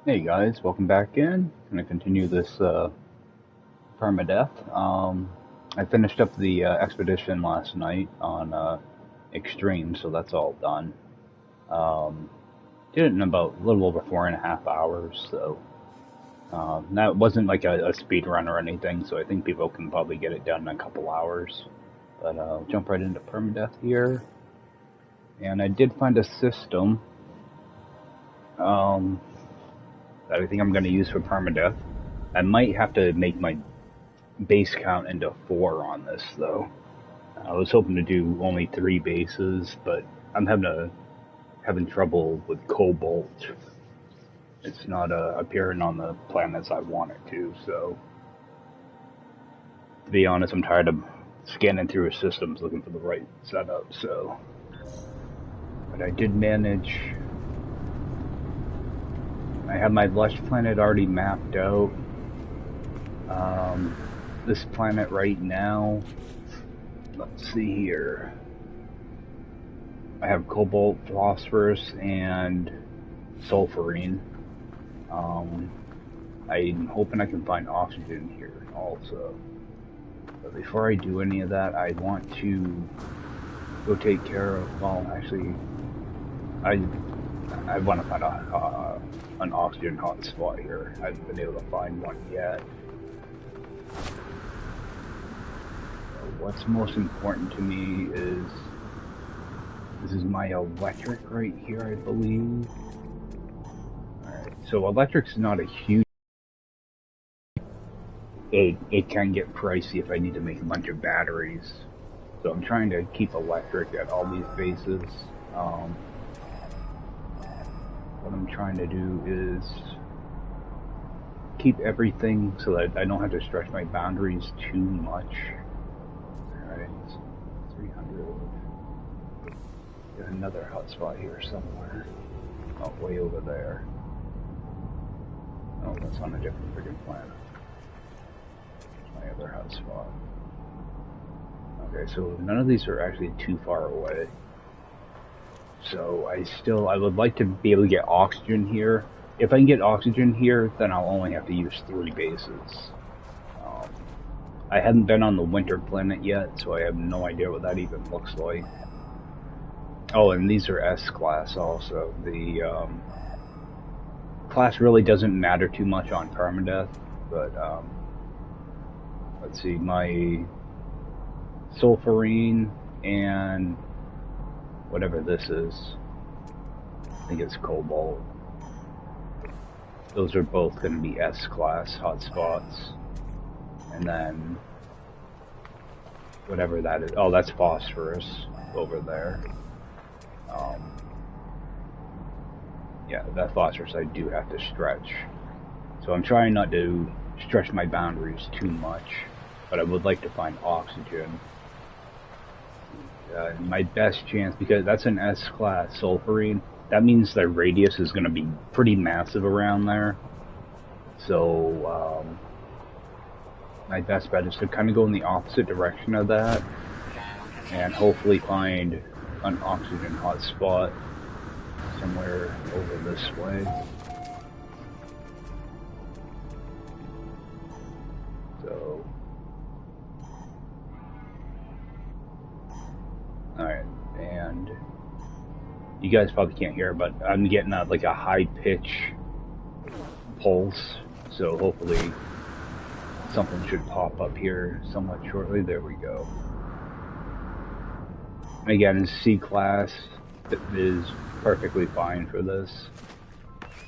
Hey guys, welcome back in. I'm gonna continue this permadeath. I finished up the expedition last night on extreme, so that's all done. Um, did it in about a little over 4.5 hours, so that wasn't like a speed run or anything. So I think people can probably get it done in a couple hours. But I'll jump right into permadeath here, and I did find a system um, that I think I'm gonna use for permadeath. I might have to make my base count into 4 on this though. I was hoping to do only 3 bases, but I'm having trouble with cobalt. It's not appearing on the planets I want it to. So to be honest, I'm tired of scanning through systems looking for the right setup. So, but I did manage. I have my lush planet already mapped out. This planet right now. Let's see here. I have cobalt, phosphorus, and sulfurine. I'm hoping I can find oxygen here also. But before I do any of that, I want to go take care of. Well, actually, I want to find an oxygen hotspot here. I haven't been able to find one yet. What's most important to me is this is my electric right here, I believe. Alright, so electric's not a huge. It can get pricey if I need to make a bunch of batteries. So I'm trying to keep electric at all these bases. What I'm trying to do is keep everything so that I don't have to stretch my boundaries too much. Alright, 300. Got another hotspot here somewhere. Oh, way over there. Oh, that's on a different freaking planet. My other hotspot. Okay, so none of these are actually too far away. So I would like to be able to get oxygen here. If I can get oxygen here, then I'll only have to use 3 bases. I haven't been on the winter planet yet, so I have no idea what that even looks like. Oh, and these are S-class also. The class really doesn't matter too much on permadeath, but let's see, my sulfurine and whatever this is, I think it's cobalt. Those are both going to be S-class hotspots. And then whatever that is, oh, that's phosphorus over there. Yeah, that phosphorus I do have to stretch. So I'm trying not to stretch my boundaries too much, but I would like to find oxygen. My best chance, because that's an S-class sulfurine, that means the radius is going to be pretty massive around there. So my best bet is to kind of go in the opposite direction of that and hopefully find an oxygen hotspot somewhere over this way. So, alright, and you guys probably can't hear, but I'm getting like a high pitch pulse, so hopefully something should pop up here somewhat shortly. There we go. Again, C-class is perfectly fine for this.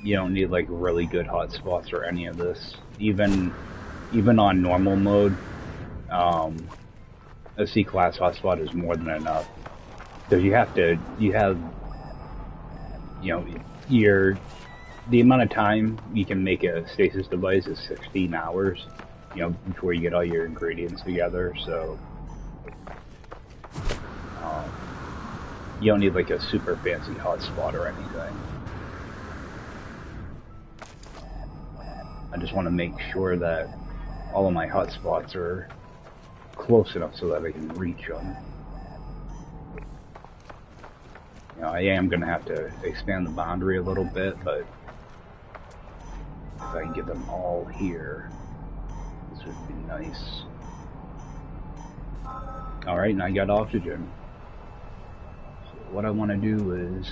You don't need like really good hotspots or any of this. Even on normal mode, a C-class hotspot is more than enough. Because you have, the amount of time you can make a stasis device is 16 hours, before you get all your ingredients together, so you don't need like a super fancy hotspot or anything. I just want to make sure that all of my hotspots are close enough so that I can reach them. I am going to have to expand the boundary a little bit, but I can get them all here, this would be nice. Alright, and I got oxygen. So what I want to do is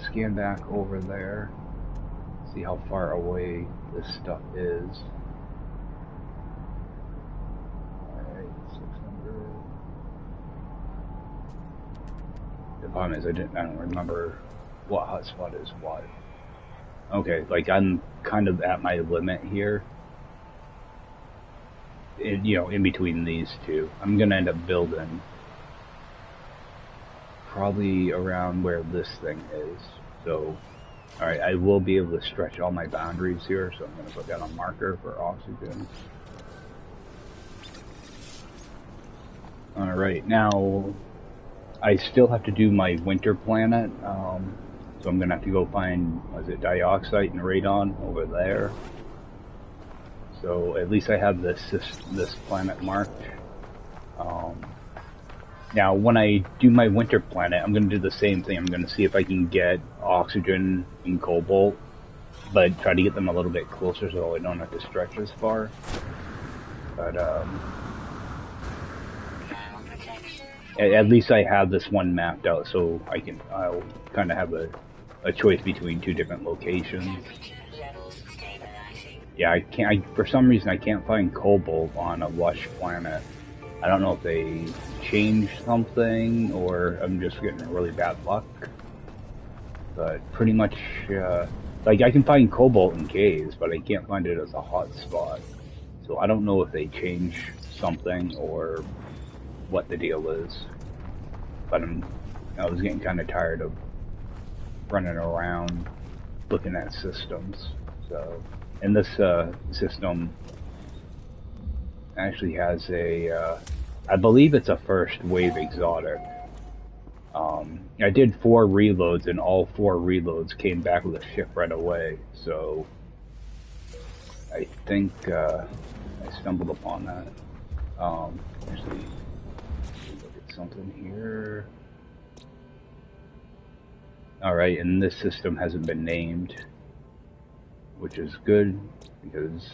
scan back over there, see how far away this stuff is. Alright, 600. The problem is I don't remember what hotspot is what. Okay, like I'm kind of at my limit here. In between these two. I'm gonna end up building probably around where this thing is. So, alright, I will be able to stretch all my boundaries here, so I'm gonna put down a marker for oxygen. Alright, now I still have to do my winter planet, so I'm gonna have to go find, dioxide and radon over there. So at least I have this planet marked. Now when I do my winter planet, I'm gonna do the same thing. I'm gonna see if I can get oxygen and cobalt, but try to get them a little bit closer so I don't have to stretch as far. But at least I have this one mapped out, so I'll kind of have a choice between two different locations. Yeah, for some reason I can't find cobalt on a lush planet. I don't know if they changed something or I'm just getting really bad luck. But pretty much, like I can find cobalt in caves, but I can't find it as a hot spot. So I don't know if they changed something or what the deal is. But I was getting kind of tired of running around looking at systems. So, and this system actually has I believe it's a first wave exotic. I did 4 reloads and all 4 reloads came back with a ship right away. So I think I stumbled upon that. Actually, look at something here. Alright, and this system hasn't been named, which is good because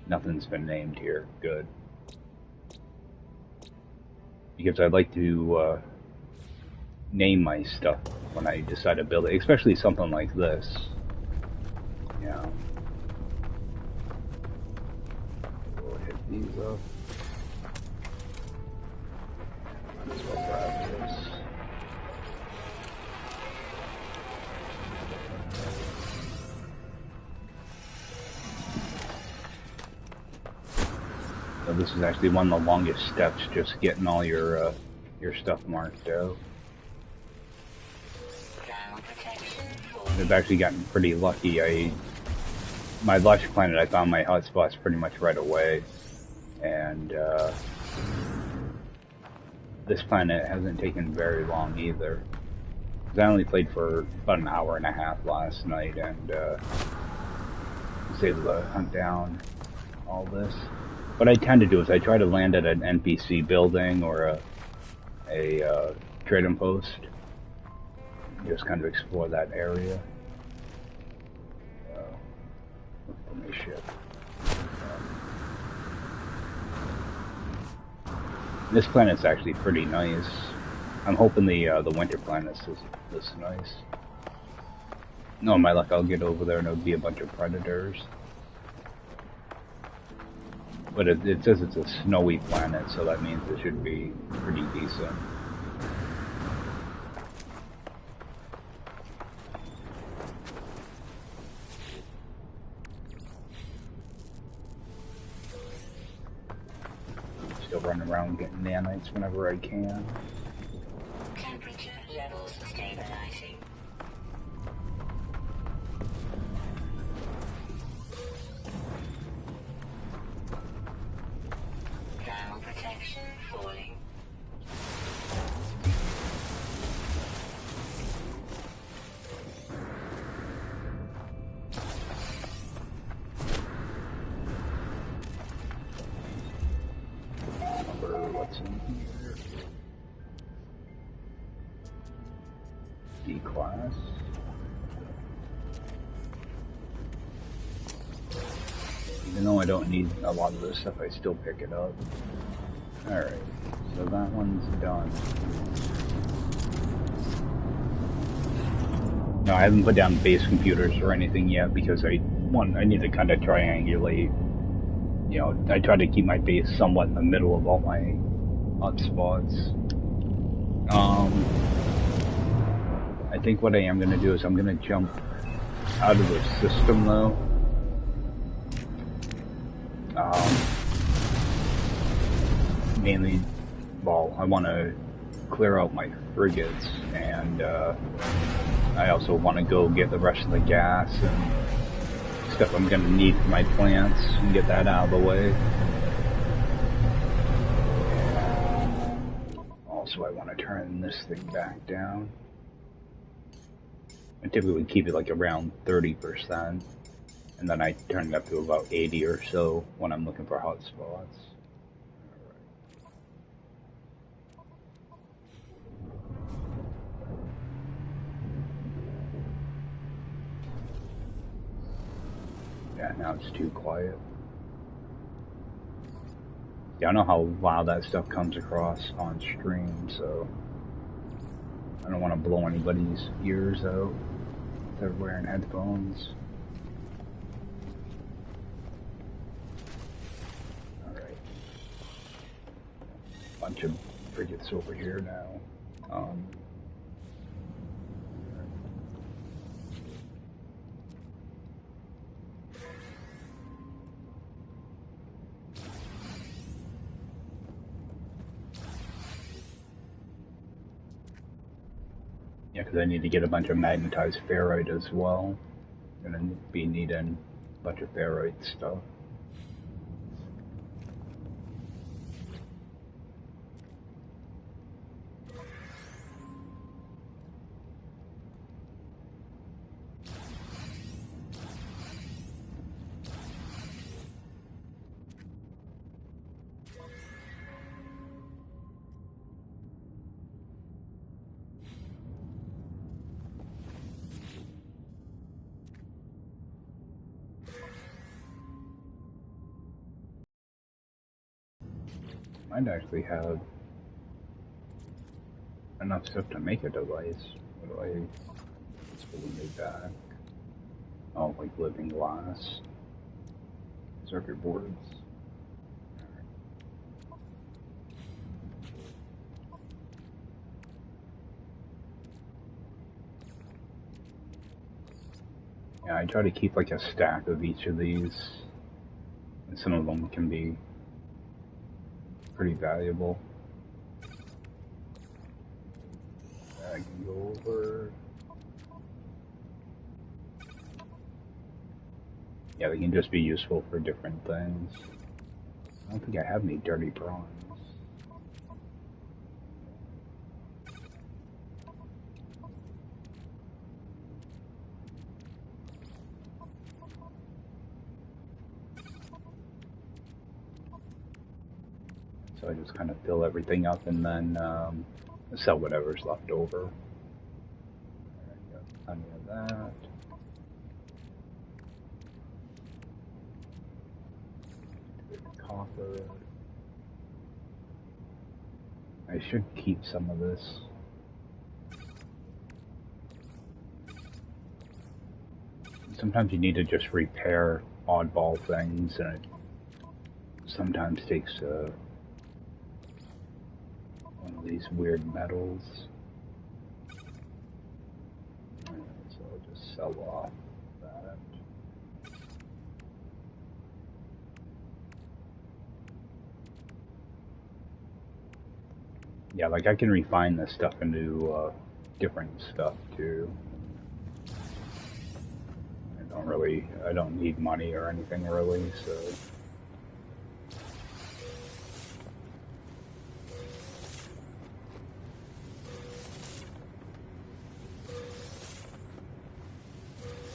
nothing's been named here. Good. Because I'd like to name my stuff when I decide to build it, especially something like this. Yeah. We'll hit these up. Might as well grab this. So this is actually one of the longest steps, just getting all your stuff marked out. I've actually gotten pretty lucky. My lush planet, I found my hotspots pretty much right away, and this planet hasn't taken very long either. I only played for about an hour and a half last night, and was able to hunt down all this. What I tend to do is I try to land at an NPC building or a trading post. Just kind of explore that area. Look for my ship. This planet's actually pretty nice. I'm hoping the winter planet's this nice. No, my luck, I'll get over there and it'll be a bunch of predators. But it says it's a snowy planet, so that means it should be pretty decent. Still running around getting nanites whenever I can. Temperature levels stabilizing. Thermal protection falling. What's in here? D-class. Even though I don't need a lot of this stuff, I still pick it up. Alright, so that one's done. No, I haven't put down base computers or anything yet because I need to kind of triangulate. You know, I try to keep my base somewhat in the middle of all my hotspots. I think what I am going to do is I'm going to jump out of the system though. Mainly, well, I want to clear out my frigates, and I also want to go get the rest of the gas and stuff I'm going to need for my plants and get that out of the way. Also, I want to turn this thing back down. I typically keep it like around 30%, and then I turn it up to about 80 or so when I'm looking for hotspots. Yeah, now it's too quiet. Yeah, I know how loud that stuff comes across on stream, so I don't want to blow anybody's ears out if they're wearing headphones. Alright. Bunch of frigates over here now. Yeah, because I need to get a bunch of magnetized ferrite as well. I'm gonna be needing a bunch of ferrite stuff. Might actually have enough stuff to make a device. What do I pull me back? Oh, like living glass. Circuit boards. Yeah, I try to keep like a stack of each of these, and some of them can be pretty valuable. I can go over. Yeah, they can just be useful for different things. I don't think I have any dirty bronze. So I just kind of fill everything up and then sell whatever's left over. Got plenty of that. Copper. I should keep some of this. Sometimes you need to just repair oddball things, and it sometimes takes one of these weird metals. So I'll just sell off that. Yeah, like I can refine this stuff into different stuff too. I don't need money or anything really, so.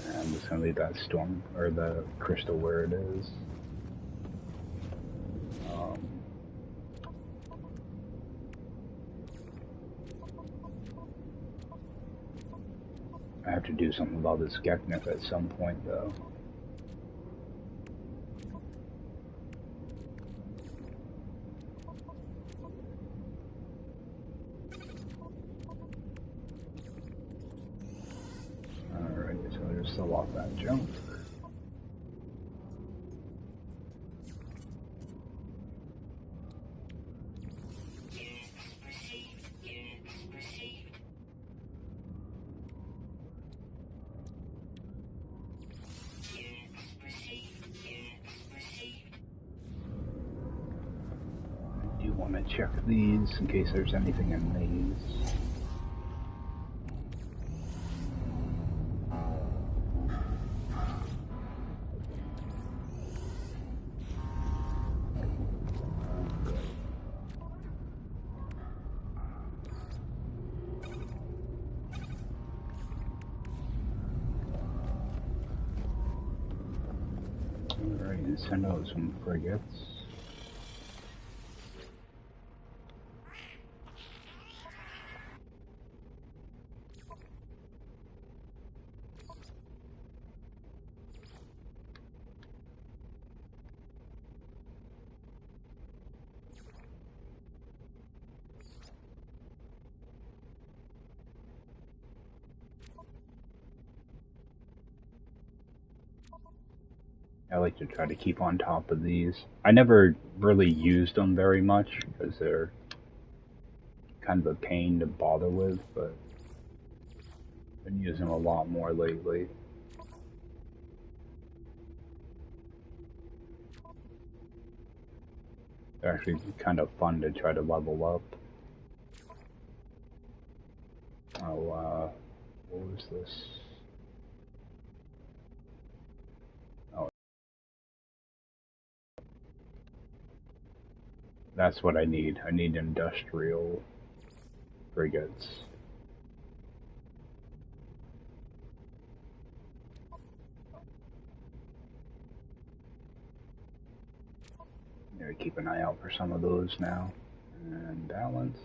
I'm just gonna leave that storm, or the crystal where it is. I have to do something about this Geknif at some point, though. sell off that junk. Check these in case there's anything in these. Alright, and send out some frigates. I like to try to keep on top of these. I never really used them very much because they're kind of a pain to bother with, but I've been using them a lot more lately. They're actually kind of fun to try to level up. Oh, what was this? That's what I need. I need industrial frigates. Gotta keep an eye out for some of those now. And balanced.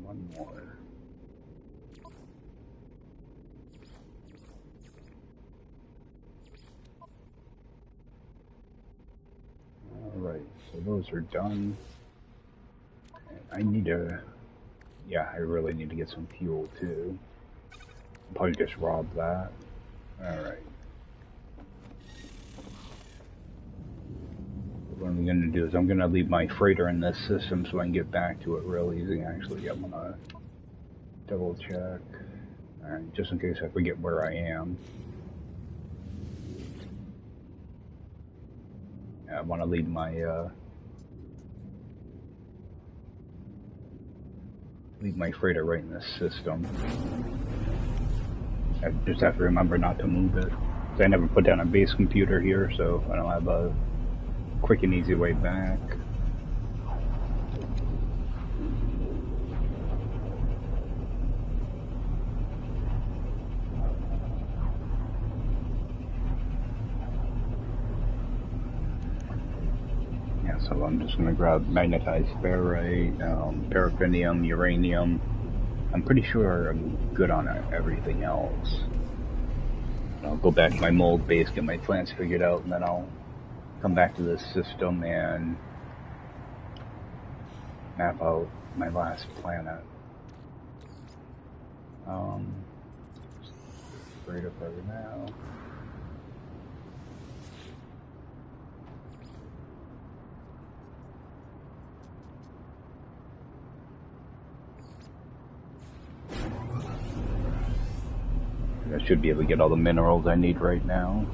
One more. Alright, so those are done. I need to... Yeah, I really need to get some fuel too. I'll probably just rob that. Alright. What I'm going to do is I'm going to leave my freighter in this system so I can get back to it real easy. Actually, I'm going to double check. Alright, just in case I forget where I am. I want to leave my freighter right in this system. I just have to remember not to move it. I never put down a base computer here, so I don't have a quick and easy way back. Yeah, so I'm just going to grab magnetized ferrite, paraffinium, uranium. I'm pretty sure I'm good on everything else. I'll go back to my mold base, get my plants figured out, and then I'll come back to this system and map out my last planet. Right up right now. I should be able to get all the minerals I need right now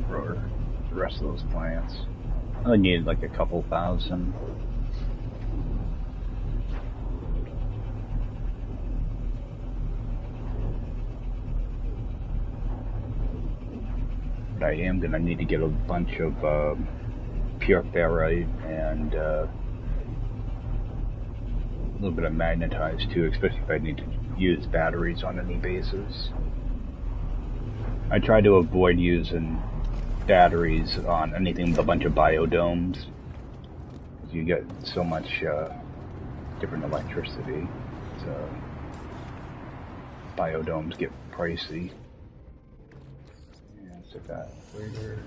for the rest of those plants. I only needed like a couple thousand. But I am going to need to get a bunch of pure ferrite and a little bit of magnetized too, especially if I need to use batteries on any bases. I try to avoid using batteries on anything with a bunch of biodomes. You get so much different electricity, so biodomes get pricey. Yeah, let's take that later.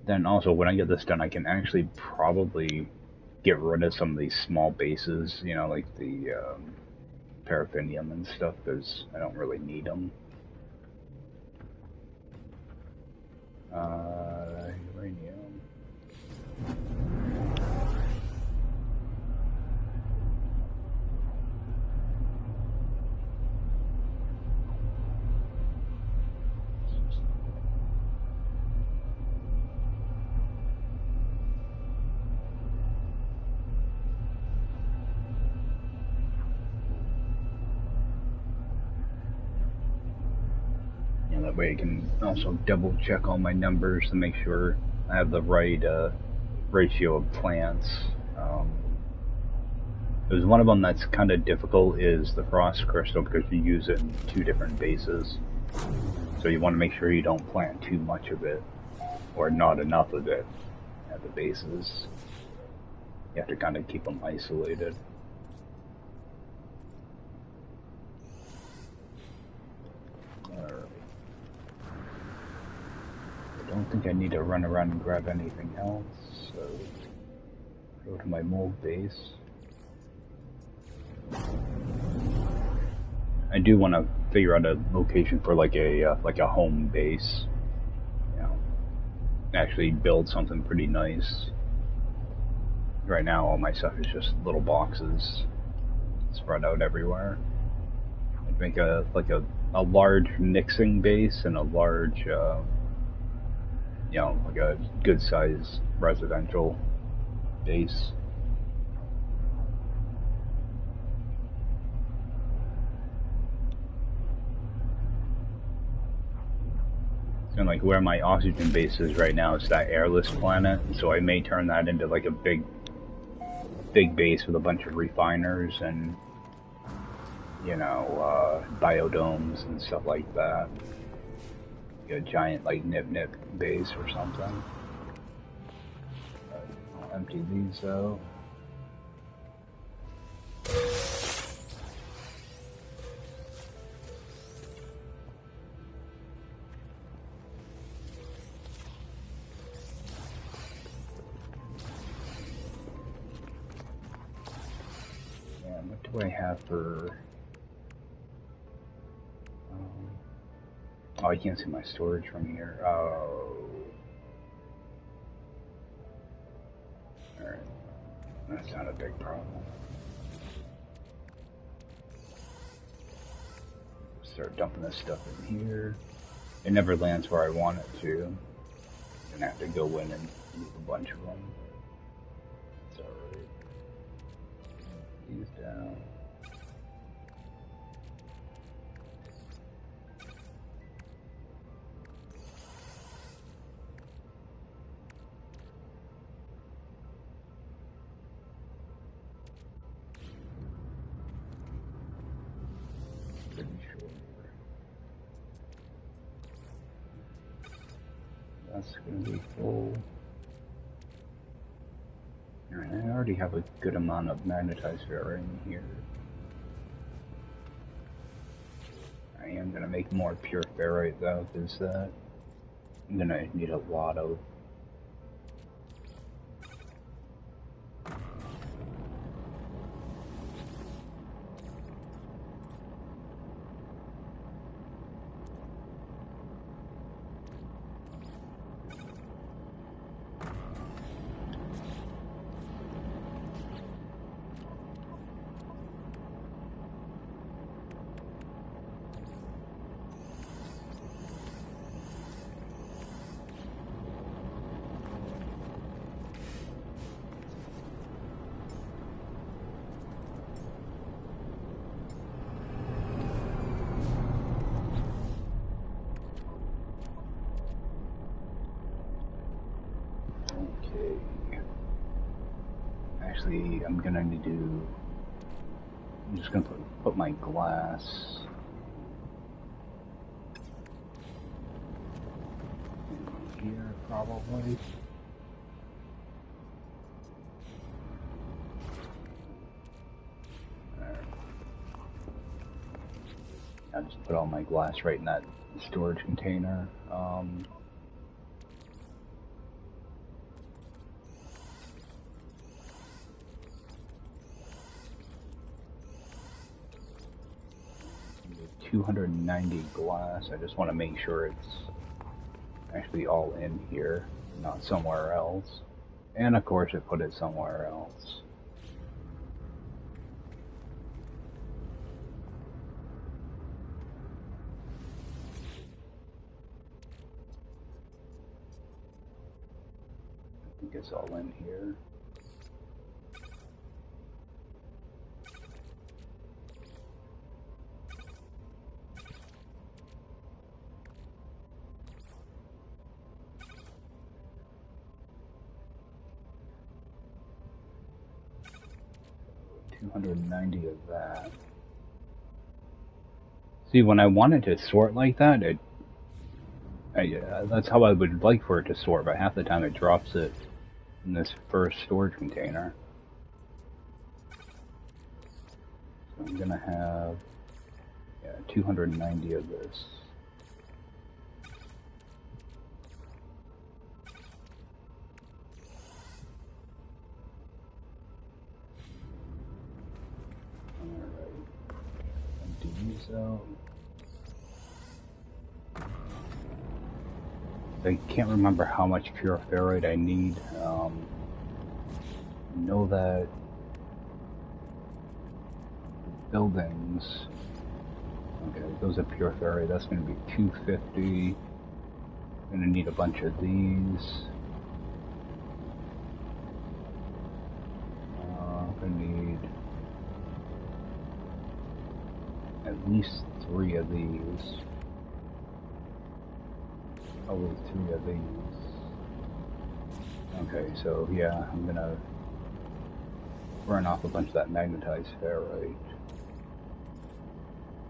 Then also, when I get this done, I can actually probably get rid of some of these small bases, you know, like the paraffinium and stuff, because I don't really need them. Uranium. That way I can also double check all my numbers to make sure I have the right ratio of plants. There's one of them that's kind of difficult is the frost crystal, because you use it in 2 different bases. So you want to make sure you don't plant too much of it, or not enough of it at the bases. You have to kind of keep them isolated. I don't think I need to run around and grab anything else, so go to my mold base. I do want to figure out a location for like a home base. You know, actually build something pretty nice. Right now, all my stuff is just little boxes spread out everywhere. I'd make a large mixing base and a large, you know, like a good size residential base. And like where my oxygen base is right now, it's that airless planet, so I may turn that into like a big base with a bunch of refiners and, you know, biodomes and stuff like that. Like a giant like nip base or something. I'll empty these though. What do I have for... oh, I can't see my storage from here. Oh. Alright. That's not a big problem. Start dumping this stuff in here. It never lands where I want it to. I'm gonna have to go in and move a bunch of them. It's alright. These down. Pretty sure. That's gonna be full. Alright, I already have a good amount of magnetized ferrite in here. I am gonna make more pure ferrite though, because I'm gonna need a lot of. Actually, I'm gonna need to I'm just gonna put my glass in here probably. There. I'll just put all my glass right in that storage container. $290 glass. I just want to make sure it's actually all in here, not somewhere else. And of course I put it somewhere else. I think it's all in here. $290 of that. See, when I wanted to sort like that, that's how I would like for it to sort, but half the time it drops it in this first storage container. So I'm gonna have 290 of this. So I can't remember how much pure ferrite I need. I know that buildings. Okay, those are pure ferrite. That's going to be 250. Going to need a bunch of these. Going to need at least 3 of these. Probably 3 of these. Okay, so yeah, I'm gonna burn off a bunch of that magnetized ferrite.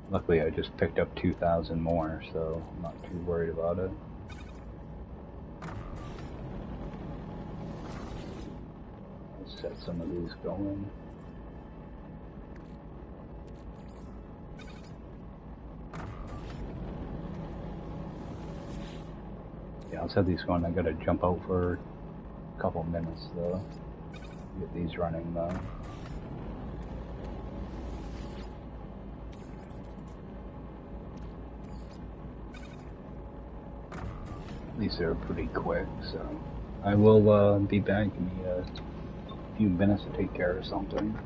Luckily I just picked up 2,000 more, so I'm not too worried about it. Let's set some of these going. Yeah, I'll set these going. I gotta jump out for a couple minutes though. Get these running though. These are pretty quick, so I will be back in a few minutes to take care of something.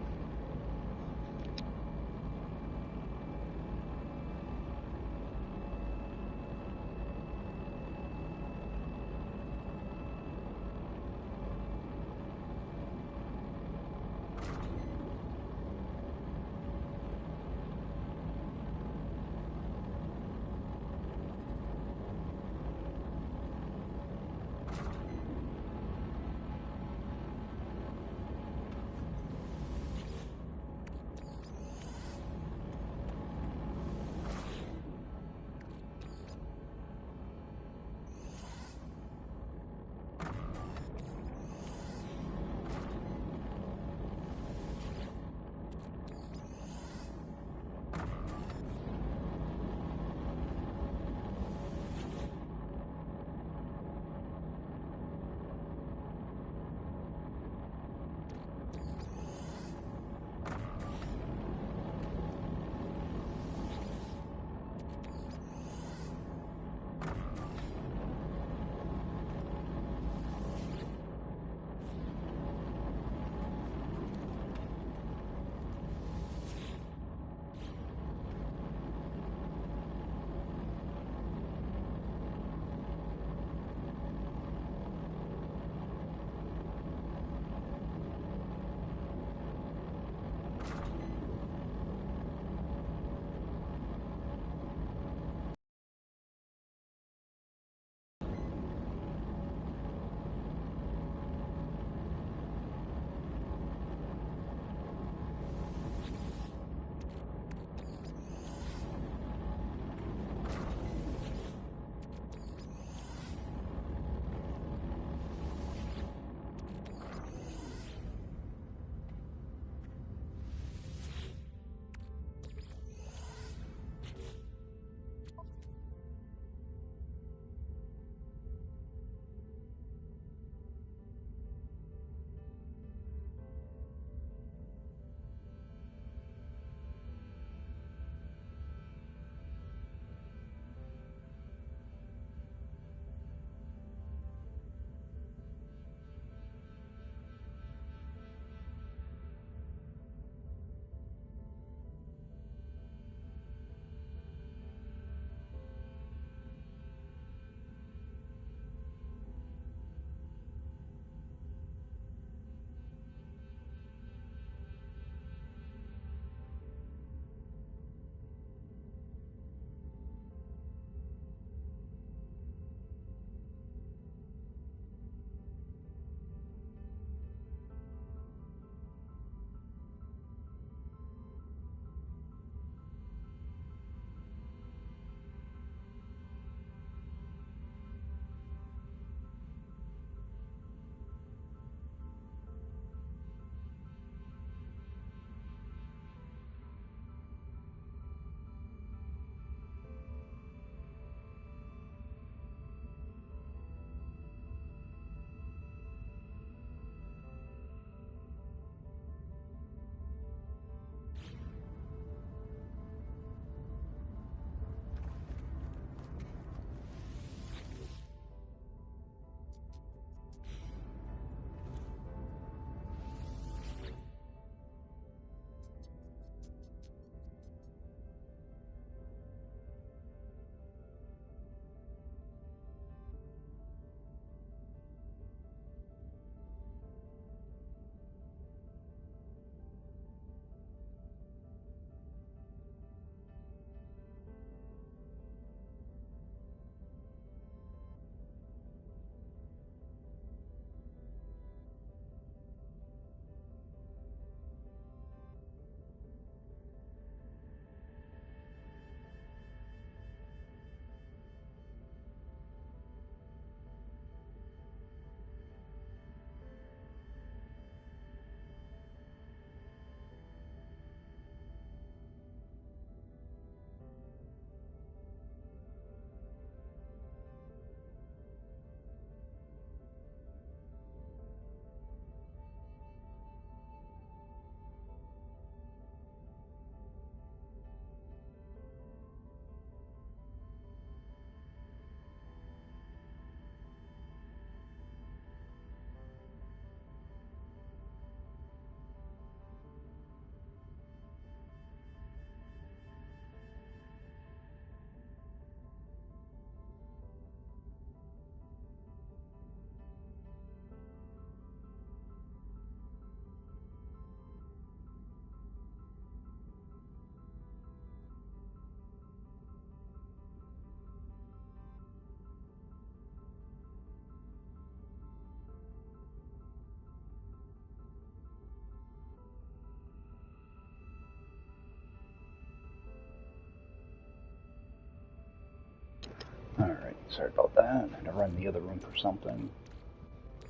Alright, sorry about that. I had to run the other room for something.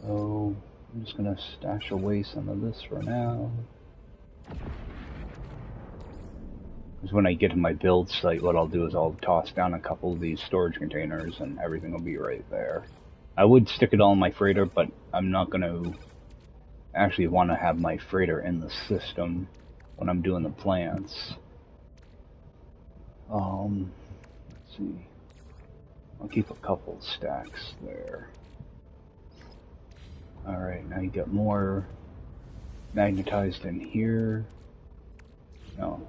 So, I'm just gonna stash away some of this for now. Because when I get to my build site, what I'll do is I'll toss down a couple of these storage containers and everything will be right there. I would stick it all in my freighter, but I'm not gonna actually want to have my freighter in the system when I'm doing the plants. Let's see. I'll keep a couple stacks there. Alright, now you got more magnetized in here. No,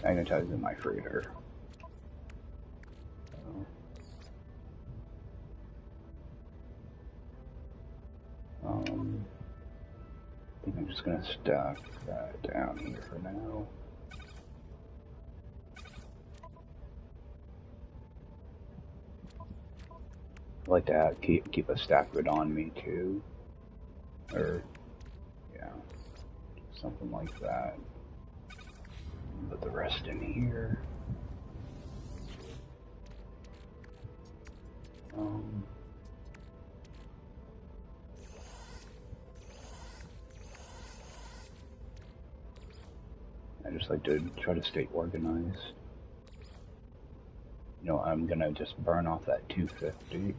magnetized in my freighter. I think I'm just gonna stack that down here for now. I like to keep a stack of it on me too. Or, yeah, something like that. Put the rest in here. I just like to try to stay organized. You know, I'm gonna just burn off that 250.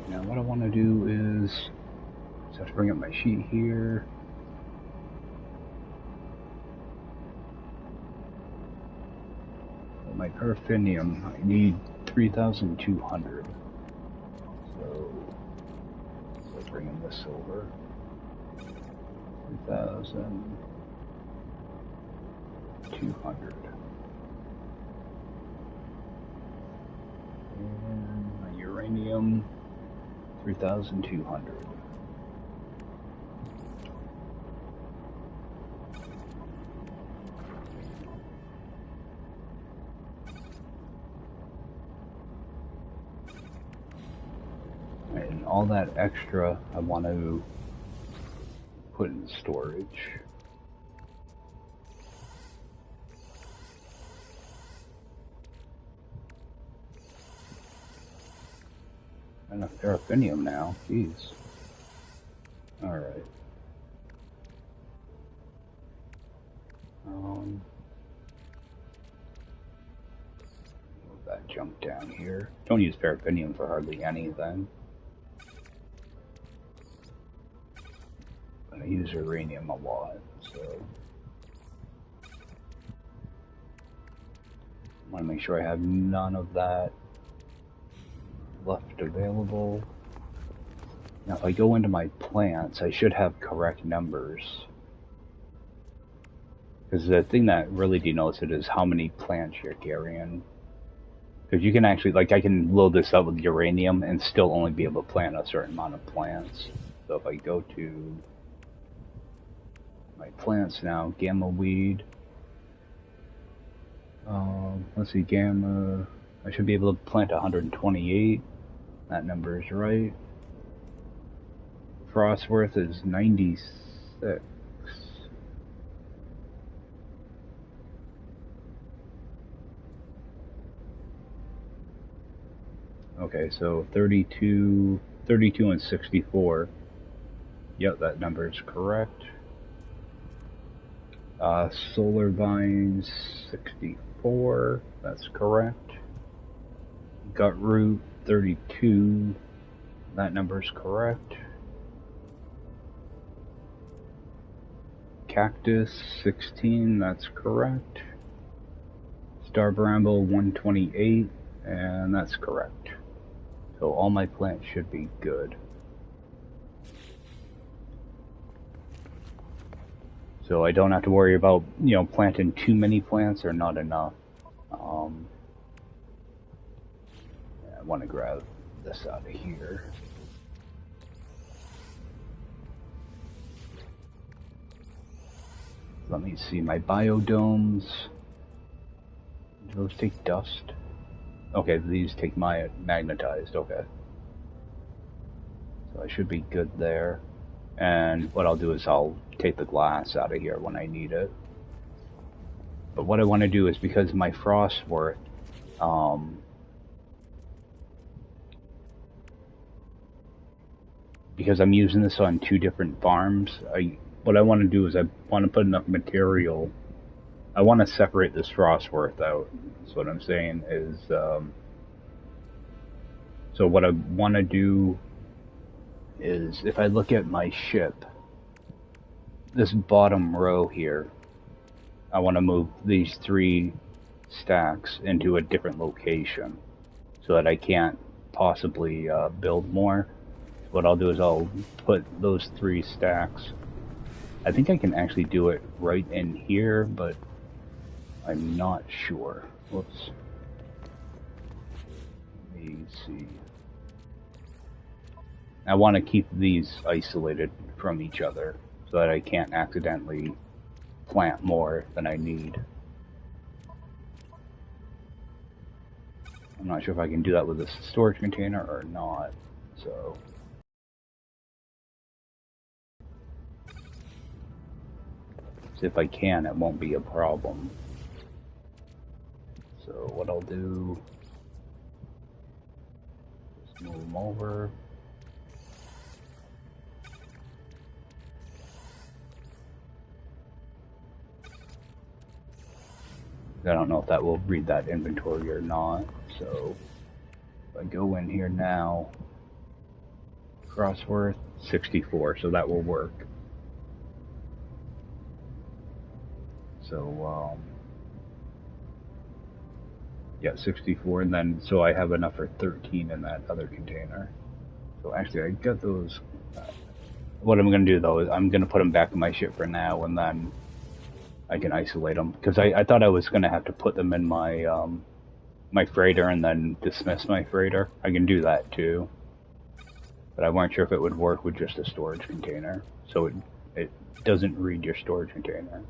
Now what I want to do is just have to bring up my sheet here. My paraffinium, I need 3,200. So let's bring in this over. 3,200. And my uranium. 3,200. And all that extra I want to put in storage. Enough paraffinium now, jeez. Alright. Move that junk down here. Don't use paraffinium for hardly anything. But I use uranium a lot, so I want to make sure I have none of that left available. Now if I go into my plants, I should have correct numbers. Because the thing that really denotes it is how many plants you're carrying. Because you can actually, like, I can load this up with uranium and still only be able to plant a certain amount of plants. So if I go to my plants now, gamma weed. Let's see, gamma. I should be able to plant 128. That number is right. Frostworth is 96. Okay, so 32 and 64. Yep, that number is correct. Solar vines 64. That's correct. Gut root 32. That number is correct. Cactus 16. That's correct. Star bramble 128, and that's correct. So all my plants should be good. So I don't have to worry about, you know, planting too many plants or not enough. I want to grab this out of here. Let me see my biodomes. Do those take dust? Okay, these take my magnetized, okay. So I should be good there. And what I'll do is I'll take the glass out of here when I need it. But what I want to do is, because my Frostworth, because I'm using this on 2 different farms, what I want to do is I want to put enough material. I want to separate this Frostworth out. That's what I'm saying is, so what I want to do is, if I look at my ship, this bottom row here, I want to move these 3 stacks into a different location so that I can't possibly build more. What I'll do is I'll put those 3 stacks. I think I can actually do it right in here, but I'm not sure. Whoops. Let me see. I want to keep these isolated from each other so that I can't accidentally plant more than I need. I'm not sure if I can do that with a storage container or not, so... if I can, it won't be a problem. So what I'll do, just move them over. I don't know if that will read that inventory or not, so if I go in here now, Frostworth 64, so that will work. So, yeah, 64, and then, so I have enough for 13 in that other container. So actually, I got those. What I'm going to do, though, is I'm going to put them back in my ship for now, and then I can isolate them. Because I thought I was going to have to put them in my, my freighter and then dismiss my freighter. I can do that, too. But I weren't sure if it would work with just a storage container. So it doesn't read your storage container.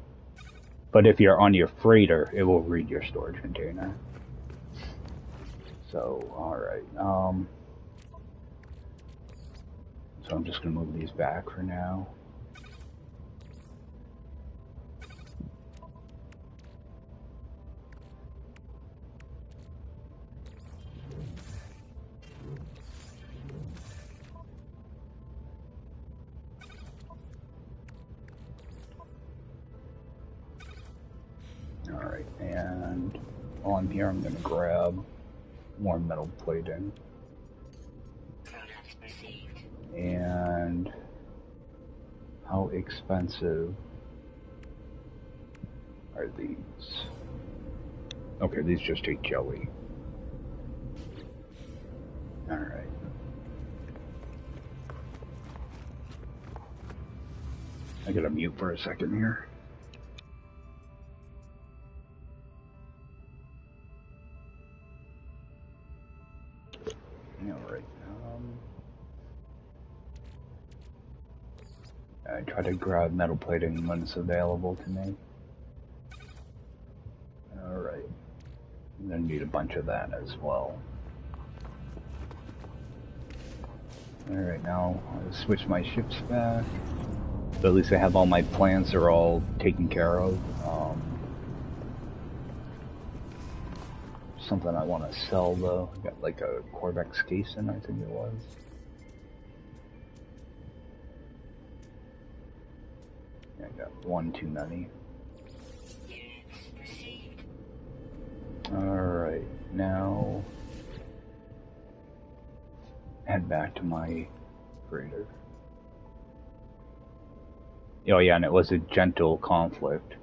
But if you're on your freighter, it will read your storage container. So, alright. So I'm just going to move these back for now. Alright, and while I'm here, I'm going to grab more metal plating. And how expensive are these? Okay, these just take jelly. Alright. I gotta mute for a second here. Alright. I try to grab metal plating when it's available to me. Alright. I'm gonna need a bunch of that as well. Alright, now I'll switch my ships back. So at least I have all my plants are all taken care of. Something I want to sell though. I got like a Corvex caisson, I think it was. Yeah, I got one too many. Alright, now head back to my freighter. Oh yeah, and it was a gentle conflict,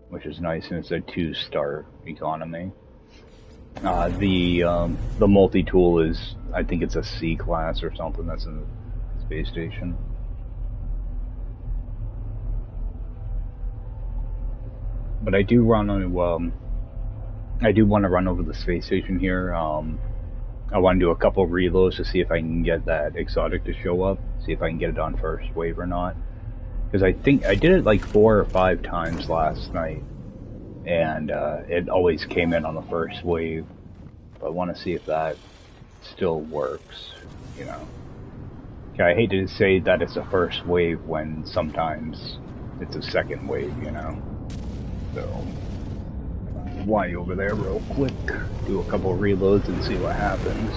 which is nice, and it's a 2-star economy. The multi-tool is, I think it's a C class or something that's in the space station. But I do run on, I do want to run over the space station here. I want to do a couple reloads to see if I can get that exotic to show up, see if I can get it on first wave or not. Because I think I did it like 4 or 5 times last night, and it always came in on the first wave. I want to see if that still works, you know. I hate to say that it's a first wave when sometimes it's a second wave, you know. So, fly over there real quick, do a couple reloads and see what happens.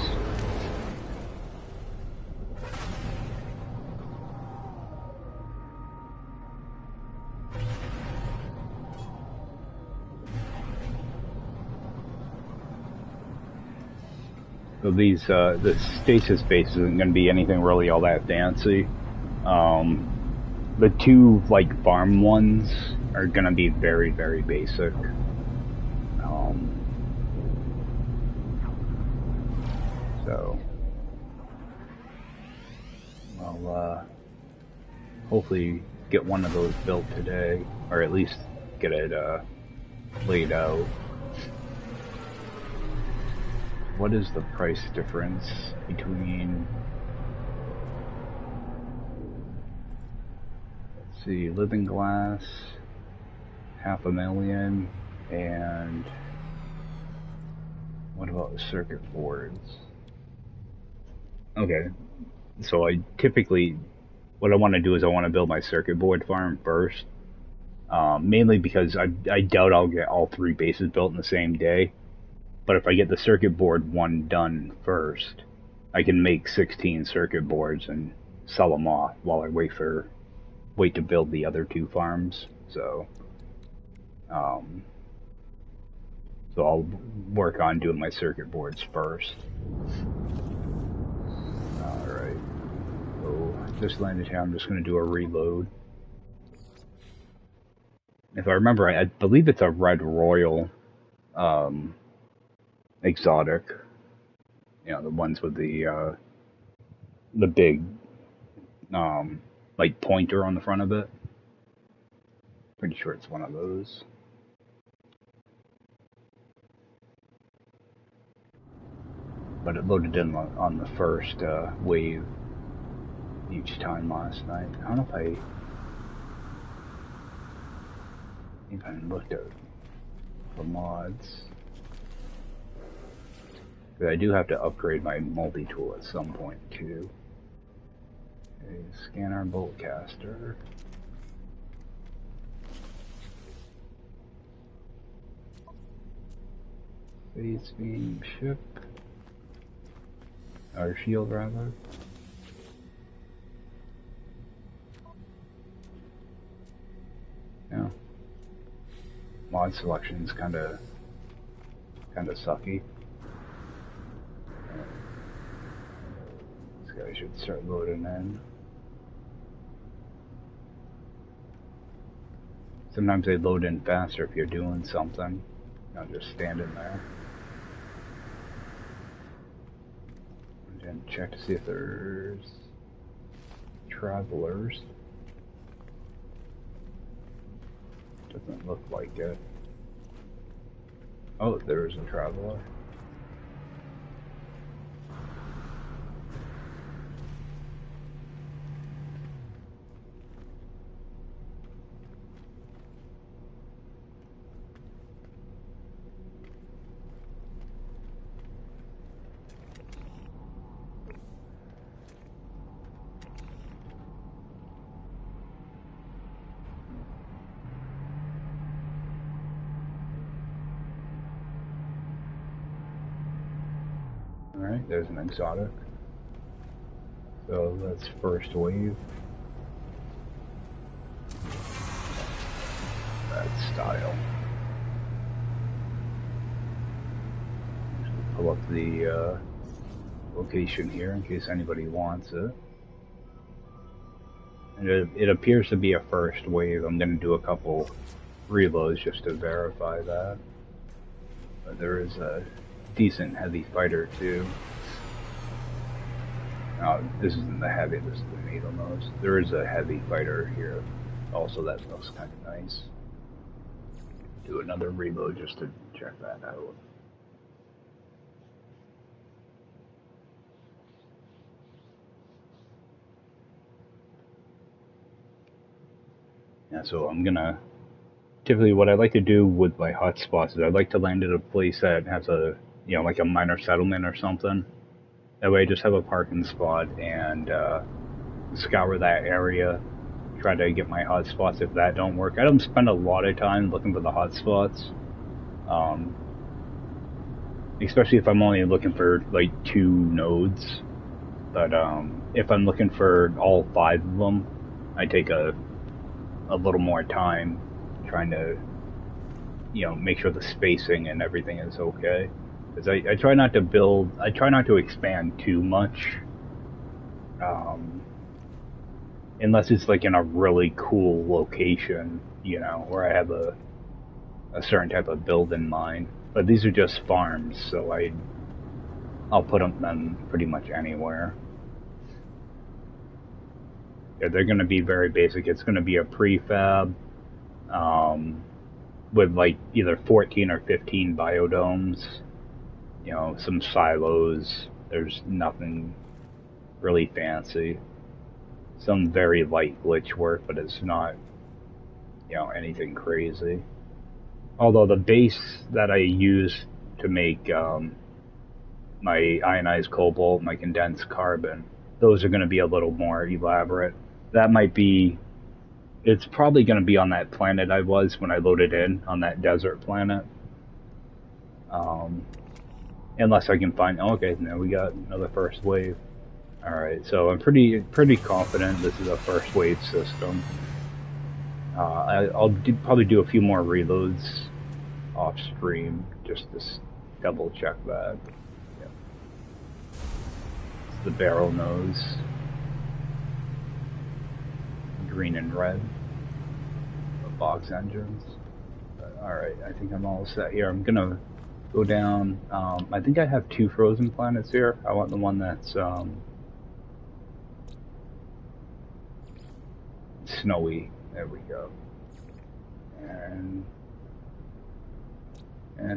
So these, the stasis base isn't going to be anything really all that fancy. The 2, like, farm ones are going to be very, very basic. So, I'll, hopefully get one of those built today, or at least get it, laid out. What is the price difference between, let's see, Living Glass, $500,000, and what about the circuit boards? Okay, so I typically, what I want to do is I want to build my circuit board farm first, mainly because I doubt I'll get all 3 bases built in the same day. But if I get the circuit board one done first, I can make 16 circuit boards and sell them off while I wait to build the other 2 farms. So, so I'll work on doing my circuit boards first. All right. So just landed here. I'm just going to do a reload. If I remember, I believe it's a Red Royal. Exotic, you know, the ones with the big, like pointer on the front of it. Pretty sure it's one of those. But it loaded in on the first wave each time last night. I don't know if I even looked at the mods. But I do have to upgrade my multi-tool at some point too. Okay, scanner bolt caster. Face beam ship. Or shield rather. Yeah. Mod selection's kinda sucky. This guy should start loading in. Sometimes they load in faster if you're doing something, not just standing there. And check to see if there's travelers. Doesn't look like it. Oh, there's a traveler. Alright, there's an exotic. So that's first wave. That style. Just pull up the location here in case anybody wants it. And it appears to be a first wave. I'm going to do a couple reloads just to verify that. But there is a decent heavy fighter too. This isn't the heavy, this is the middlemost. There is a heavy fighter here also that looks kind of nice. Do another reload just to check that out. Yeah, so I'm gonna typically what I like to do with my hotspots is I like to land at a place that has a like a minor settlement or something. That way, I just have a parking spot and scour that area. Try to get my hotspots. If that don't work, I don't spend a lot of time looking for the hotspots. Especially if I'm only looking for like 2 nodes. But if I'm looking for all 5 of them, I take a little more time trying to make sure the spacing and everything is okay. Because I try not to expand too much. Unless it's like in a really cool location, where I have a certain type of build in mind. But these are just farms, so I'll put them pretty much anywhere. Yeah, they're going to be very basic. It's going to be a prefab with like either 14 or 15 biodomes, some silos. There's nothing really fancy. Some very light glitch work, but it's not, anything crazy. Although the base that I use to make my ionized cobalt, my condensed carbon, those are going to be a little more elaborate. That might be, it's probably going to be on that planet I was when I loaded in, on that desert planet. Unless I can find, okay, now we got another first wave. Alright, so I'm pretty confident this is a first wave system. I'll probably do a few more reloads off stream just to double check that. Yeah. It's the barrel nose. Green and red. The box engines. Alright, I think I'm all set here. I'm gonna go down. I think I have 2 frozen planets here. I want the one that's snowy. There we go. And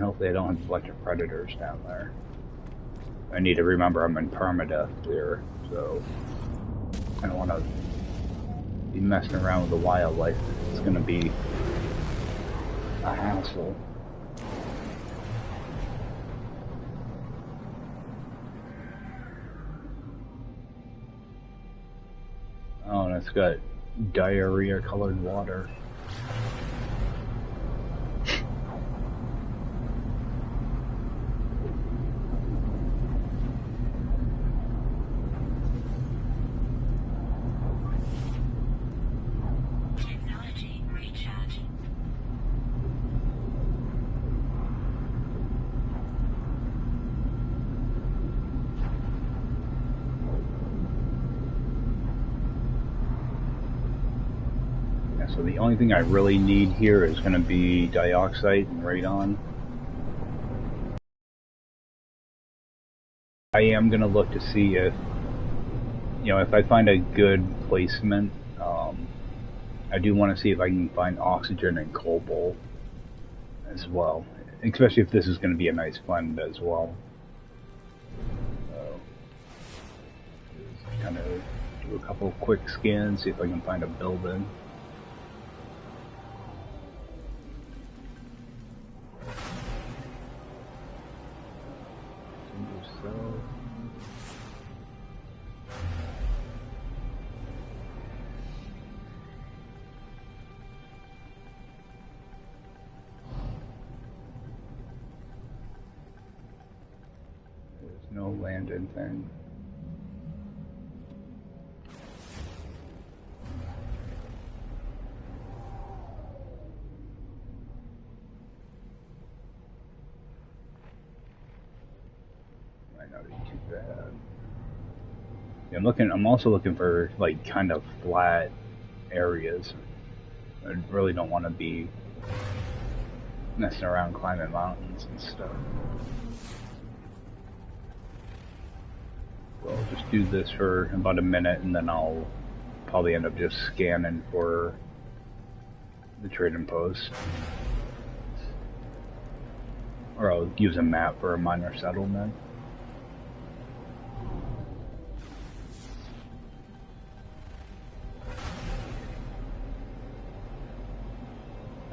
hopefully I don't have a bunch of predators down there. I need to remember I'm in permadeath here, so I don't want to be messing around with the wildlife. It's going to be a hassle. Oh, and it's got diarrhea colored water. Technology recharge. So the only thing I really need here is going to be dioxide and radon. I am going to look to see if, if I find a good placement. I do want to see if I can find oxygen and cobalt as well, especially if this is going to be a nice blend as well. So, just kind of do a couple quick scans, see if I can find a building. No landing thing. Might not be too bad. Yeah, I'm also looking for like kind of flat areas. I really don't want to be messing around climbing mountains and stuff. So I'll just do this for about a minute and then I'll probably end up just scanning for the trading post. Or I'll use a map for a minor settlement.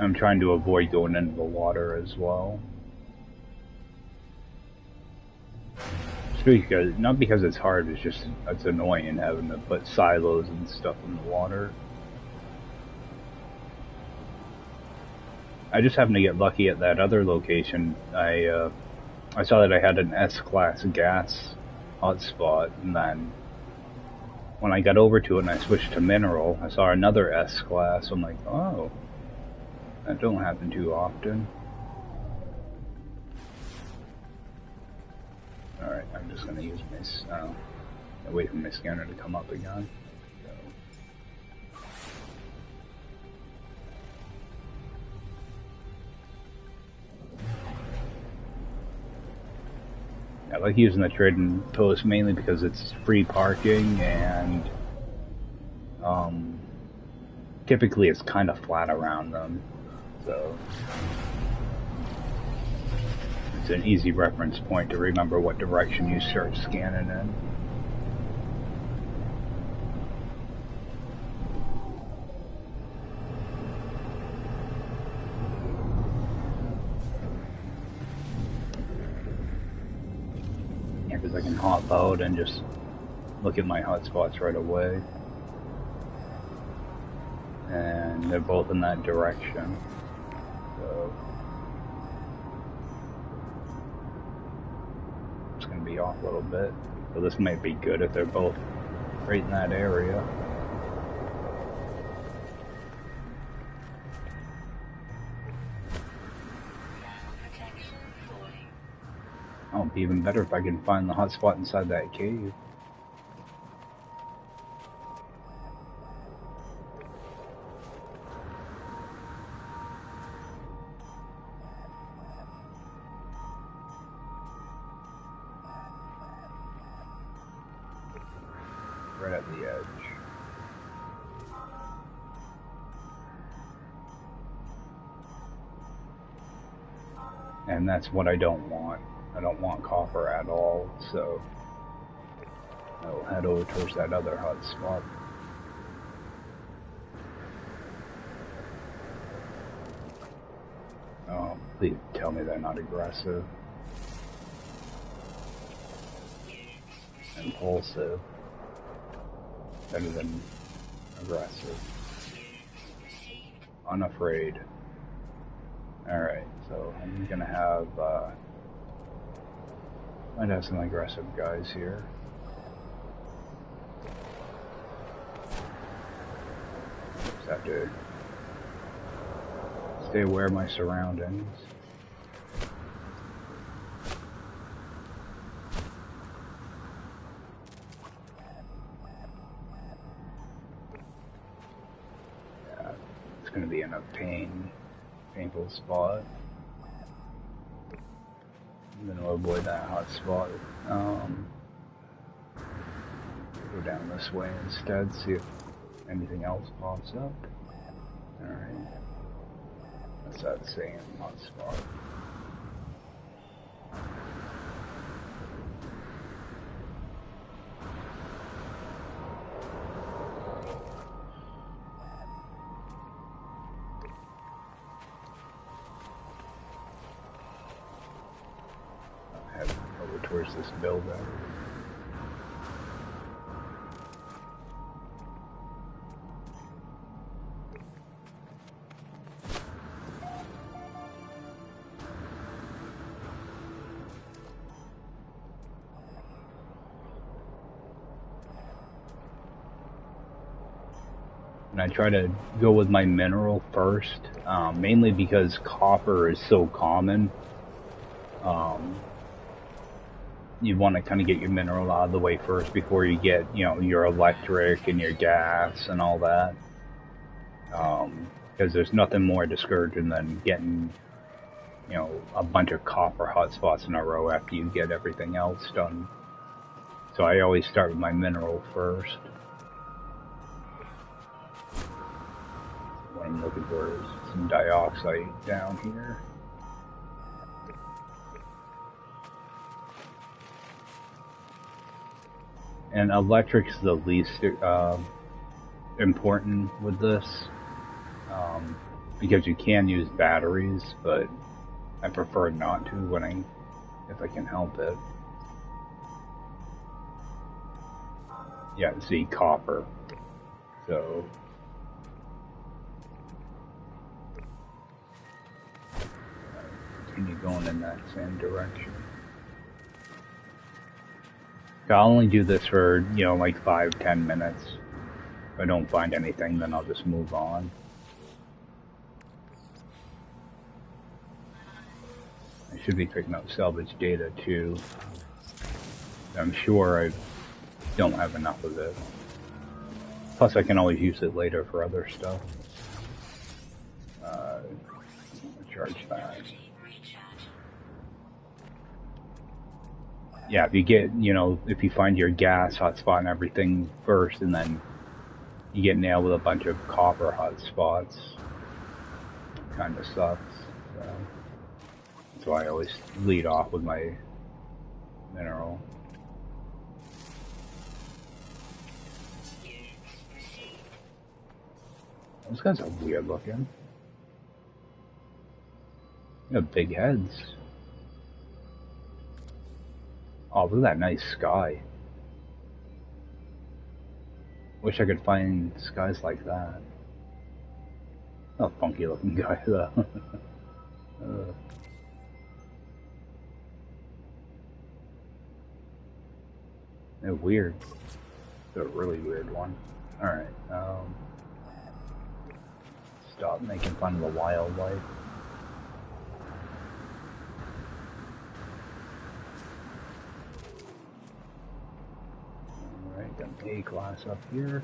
I'm trying to avoid going into the water as well. Because, not because it's hard, it's just it's annoying having to put silos and stuff in the water. I just happened to get lucky at that other location. I saw that I had an S-class gas hotspot, and then when I got over to it and I switched to mineral, I saw another S-class. I'm like, oh, that don't happen too often. Alright, I'm just going to use my, wait for my scanner to come up again. I like using the trading post mainly because it's free parking and typically it's kind of flat around them, so it's an easy reference point to remember what direction you start scanning in. Yeah, because I can hop out and just look at my hotspots right away. And they're both in that direction, so it's going to be off a little bit. So this might be good if they're both right in that area. Oh, it'd be even better if I can find the hotspot inside that cave. Right at the edge. And that's what I don't want. I don't want copper at all, so I'll head over towards that other hotspot. Oh, please tell me they're not aggressive. Impulsive. Better than aggressive. Unafraid. Alright, so I'm gonna have, might have some aggressive guys here. Just have to stay aware of my surroundings. Going to be in a painful spot. I'm going to avoid that hot spot. Go down this way instead, see if anything else pops up. Alright. That's that same hot spot. Towards this building. And I try to go with my mineral first, mainly because copper is so common. You want to kind of get your mineral out of the way first before you get, you know, your electric and your gas and all that. Because there's nothing more discouraging than getting, you know, a bunch of copper hotspots in a row after you get everything else done. So I always start with my mineral first. What I'm looking for is some dioxide down here. And electric's the least important with this, because you can use batteries, but I prefer not to if I can help it. Yeah, see, copper. So continue going in that same direction. I'll only do this for, like 5-10 minutes. If I don't find anything, then I'll just move on. I should be picking up salvage data too. I'm sure I don't have enough of it. Plus I can always use it later for other stuff. Charge that. Yeah, if you get, if you find your gas hotspot and everything first, and then you get nailed with a bunch of copper hotspots, kind of sucks. So that's why I always lead off with my mineral. Those guys are weird looking. They have big heads. Oh, look at that nice sky. Wish I could find skies like that. Oh, funky looking guy though. They're weird. They're a really weird one. Alright, stop making fun of the wildlife. Alright, got an A class up here.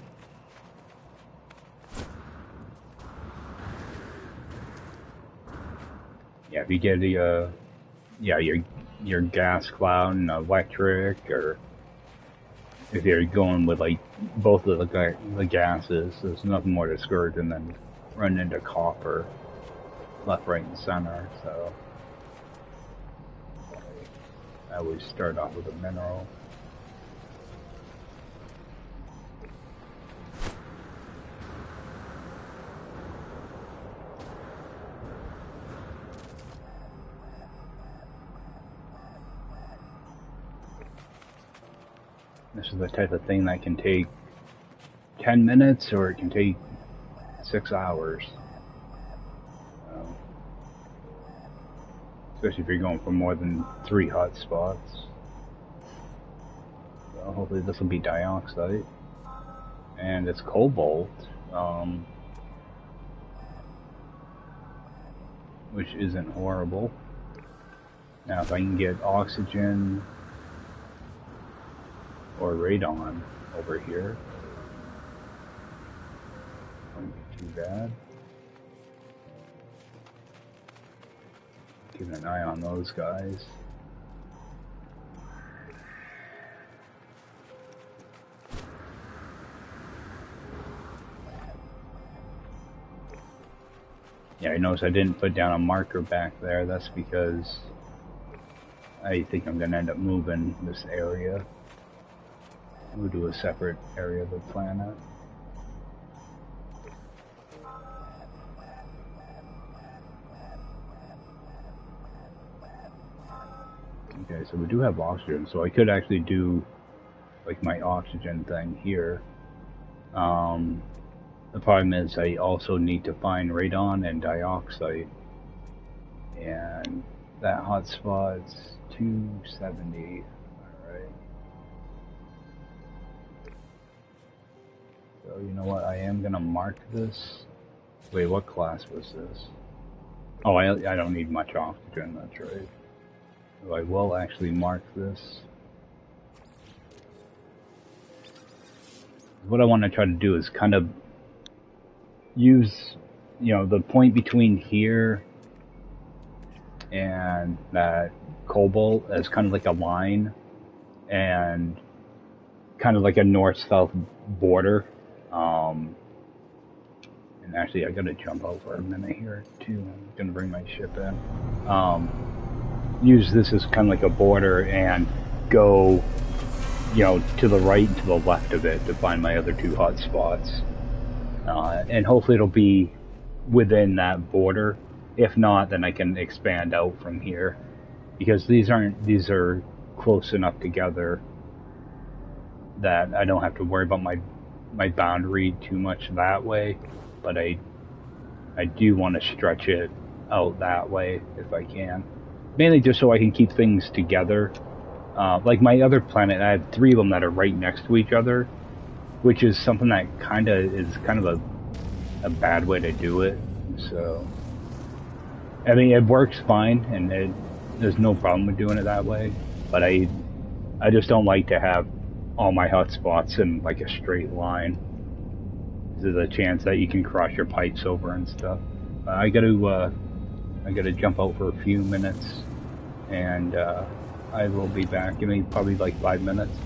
Yeah, if you get the, your gas cloud and electric, or if you're going with like both of the gases, there's nothing more discouraging than running into copper left, right, and center. So I always start off with a mineral. This is the type of thing that can take 10 minutes or it can take 6 hours. Especially if you're going for more than 3 hot spots. So hopefully this will be dioxide. And it's cobalt, which isn't horrible. Now if I can get oxygen or radon over here, wouldn't be too bad. Keeping an eye on those guys. Yeah, I noticed I didn't put down a marker back there. That's because I think I'm going to end up moving this area. We'll do a separate area of the planet. Okay, so we do have oxygen, so I could actually do like my oxygen thing here. The problem is I also need to find radon and dioxide, and that hotspot's 270. Alright. So you know what, I am gonna mark this. Wait, what class was this? Oh, I don't need much oxygen, that's right. So I will actually mark this. What I want to try to do is kind of use, the point between here and that cobalt as kind of like a line, and kind of like a north-south border. And actually I gotta jump out for a minute here too. I'm gonna bring my ship in. Use this as kind of like a border and go, to the right and to the left of it to find my other 2 hot spots. And hopefully it'll be, within that border. If not, then I can expand out from here, because these are close enough together that I don't have to worry about my boundary too much that way. But I do want to stretch it out that way if I can, mainly just so I can keep things together. Like my other planet, I have 3 of them that are right next to each other, which is something that is kind of a bad way to do it. So, I mean, it works fine, and there's no problem with doing it that way. But I just don't like to have all my hotspots in like a straight line. There's a chance that you can cross your pipes over and stuff. I gotta jump out for a few minutes, and I will be back. Give me probably like 5 minutes.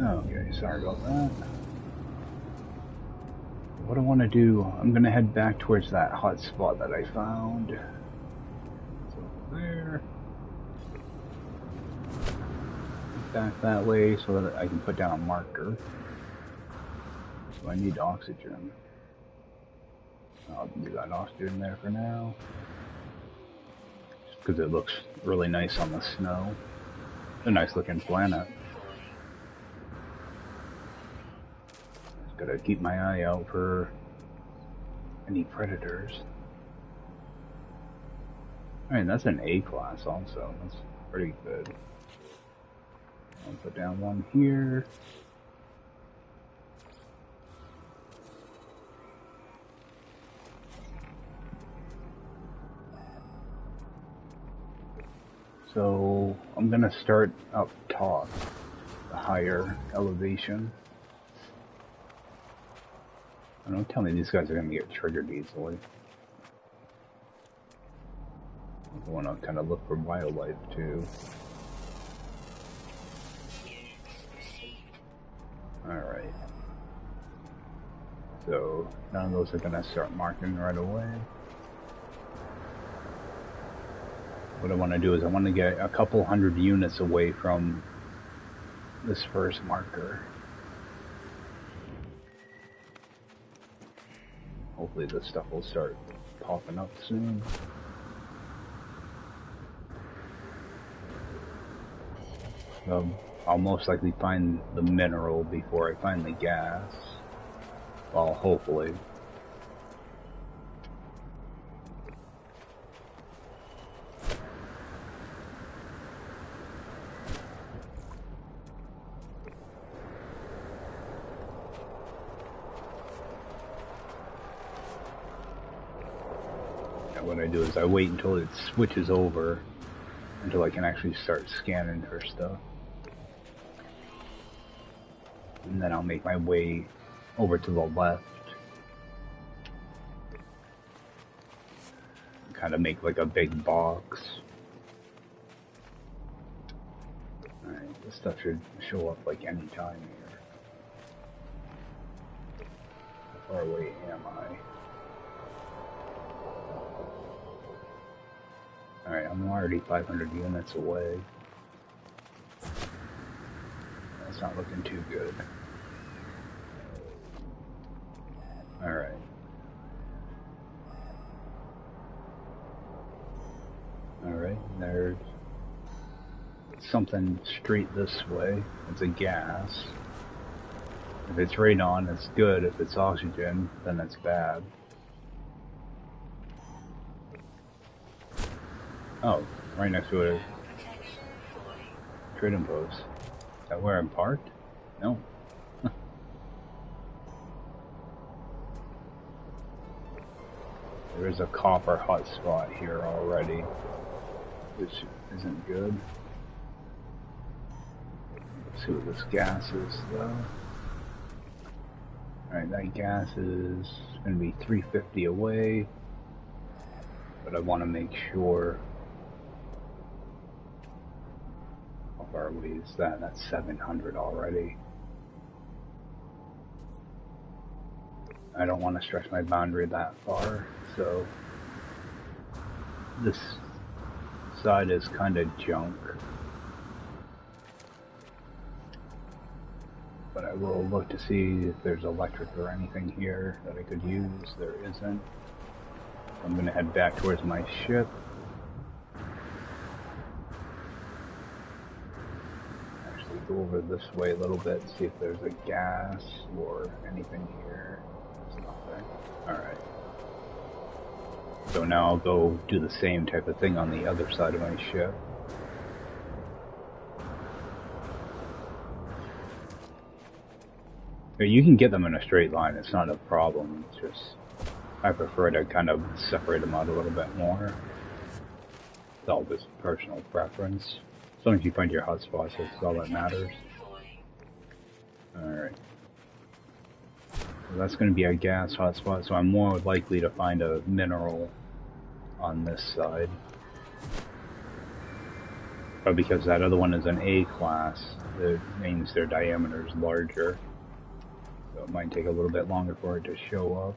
Okay, sorry about that. What I want to do, I'm going to head back towards that hot spot that I found. It's over there. Back that way so that I can put down a marker. So I need oxygen. I'll do that oxygen there for now. Just because it looks really nice on the snow. It's a nice looking planet. Just gotta keep my eye out for any predators. Alright, that's an A class also. That's pretty good. I'll put down one here. So I'm gonna start up top, the higher elevation. Don't tell me these guys are gonna get triggered easily. I want to kind of look for wildlife too. Alright. So none of those are gonna start marking right away. What I want to do is I want to get a couple hundred units away from this first marker. Hopefully this stuff will start popping up soon. I'll most likely find the mineral before I find the gas. Well, hopefully. What I do is I wait until it switches over, until I can actually start scanning for stuff. And then I'll make my way over to the left. Kind of make like a big box. Alright, this stuff should show up like any time here. How far away am I? Alright, I'm already 500 units away. That's not looking too good. Alright. Alright, there's something straight this way. It's a gas. If it's radon, it's good. If it's oxygen, then it's bad. Oh, right next to a trading post. Is that where I'm parked? No. There's a copper hotspot here already, which isn't good. Let's see what this gas is, though. Alright, that gas is going to be 350 away, but I want to make sure. How far away is that? That's 700 already. I don't want to stretch my boundary that far, so this side is kind of junk. But I will look to see if there's electric or anything here that I could use. There isn't. I'm going to head back towards my ship. Actually go over this way a little bit, see if there's a gas or anything here. There's nothing. Alright. So now I'll go do the same type of thing on the other side of my ship. You can get them in a straight line, it's not a problem, it's just I prefer to kind of separate them out a little bit more. It's all just personal preference. As long as you find your hotspots, that's all that matters. Alright. So that's going to be a gas hotspot, so I'm more likely to find a mineral on this side. But because that other one is an A class, it means their diameter is larger. So it might take a little bit longer for it to show up.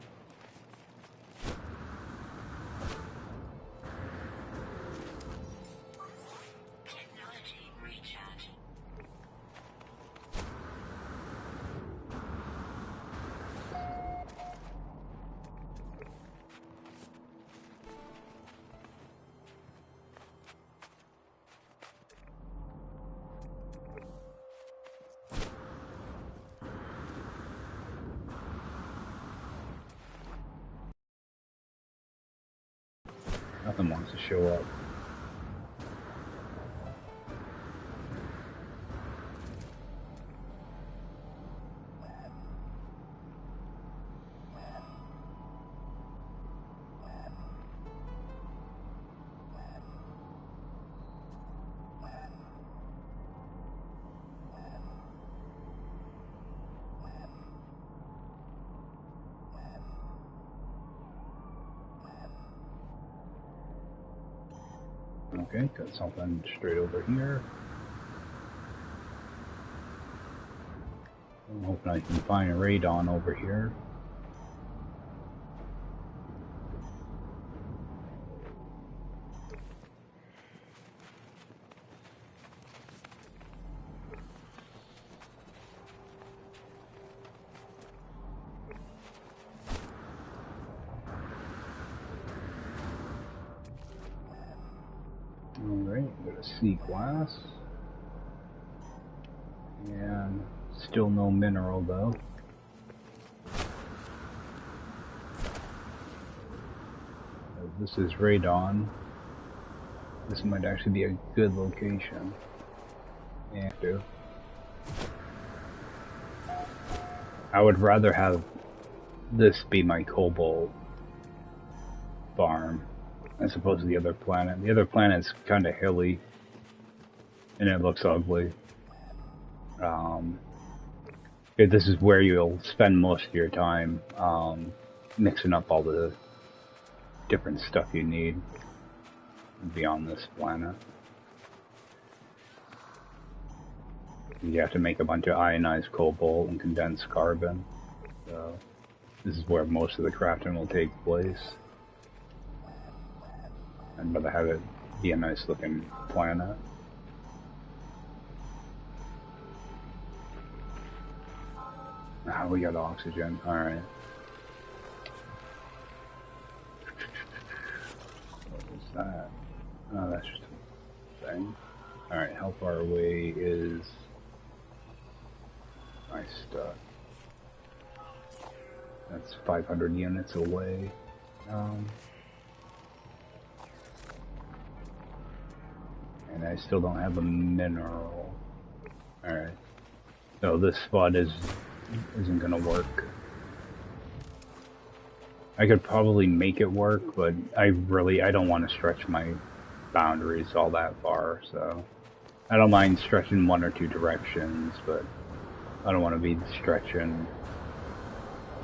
Technology recharging. Nothing wants to show up. Okay, got something straight over here. I'm hoping I can find a radon over here. Alright, got a C class. And still no mineral though. This is radon. This might actually be a good location. And I would rather have this be my cobalt farm as opposed to the other planet. The other planet's kind of hilly and it looks ugly. This is where you'll spend most of your time mixing up all the different stuff you need beyond this planet. You have to make a bunch of ionized cobalt and condensed carbon. So this is where most of the crafting will take place. I'd rather have it be a nice looking planet. Ah, we got oxygen. Alright. What is that? Oh, that's just a thing. Alright, how far away is my stuff? That's 500 units away. And I still don't have a mineral. Alright. So this spot isn't gonna work. I could probably make it work, but I don't want to stretch my boundaries all that far, so I don't mind stretching one or two directions, but I don't want to be stretching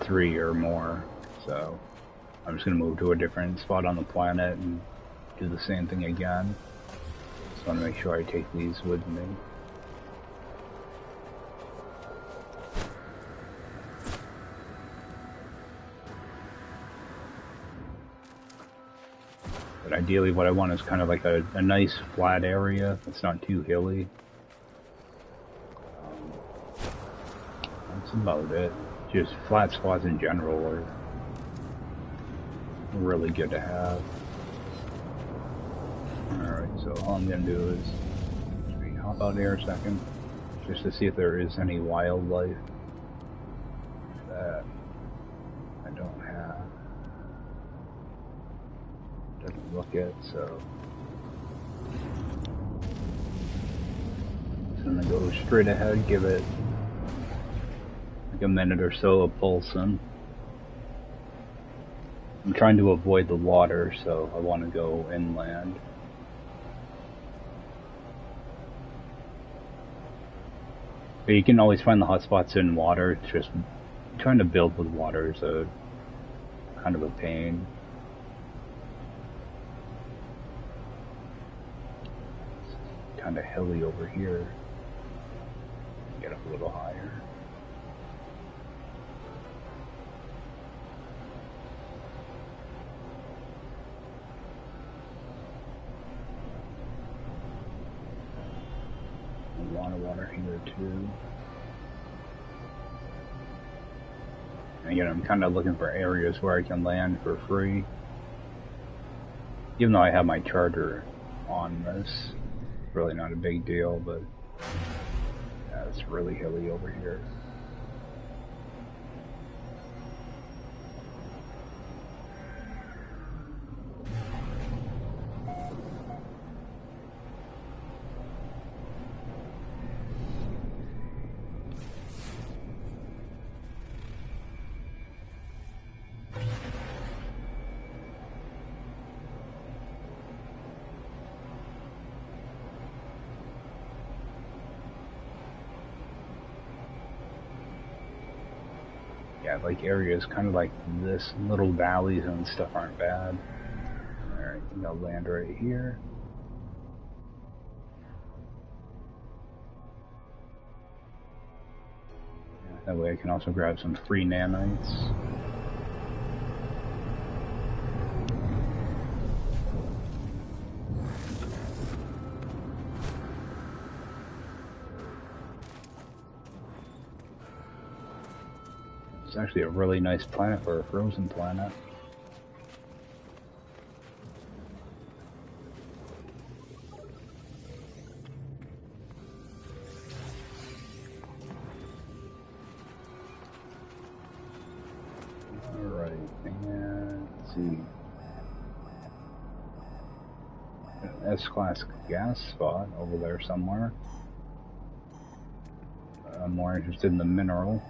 3 or more, so I'm just gonna move to a different spot on the planet and do the same thing again. Just want to make sure I take these with me. But ideally what I want is kind of like a nice flat area that's not too hilly. That's about it. Just flat spots in general are really good to have. Alright, so all I'm gonna do is hop out here a second just to see if there is any wildlife that I don't have. Doesn't look it, so I'm gonna go straight ahead, give it like a minute or so of pulsing. I'm trying to avoid the water, so I want to go inland. But you can always find the hotspots in water. It's just trying to build with water is a kind of a pain. kind of hilly over here. Get up a little higher. A lot of water here too. And again, I'm kind of looking for areas where I can land for free. Even though I have my charger on this, it's really not a big deal, but yeah, it's really hilly over here. Yeah, like areas kind of like this, little valleys and stuff aren't bad. Alright, I think I'll land right here. Yeah, that way I can also grab some free nanites. It's actually a really nice planet for a frozen planet. Alright, and let's see. An S-class gas spot over there somewhere. I'm more interested in the mineral.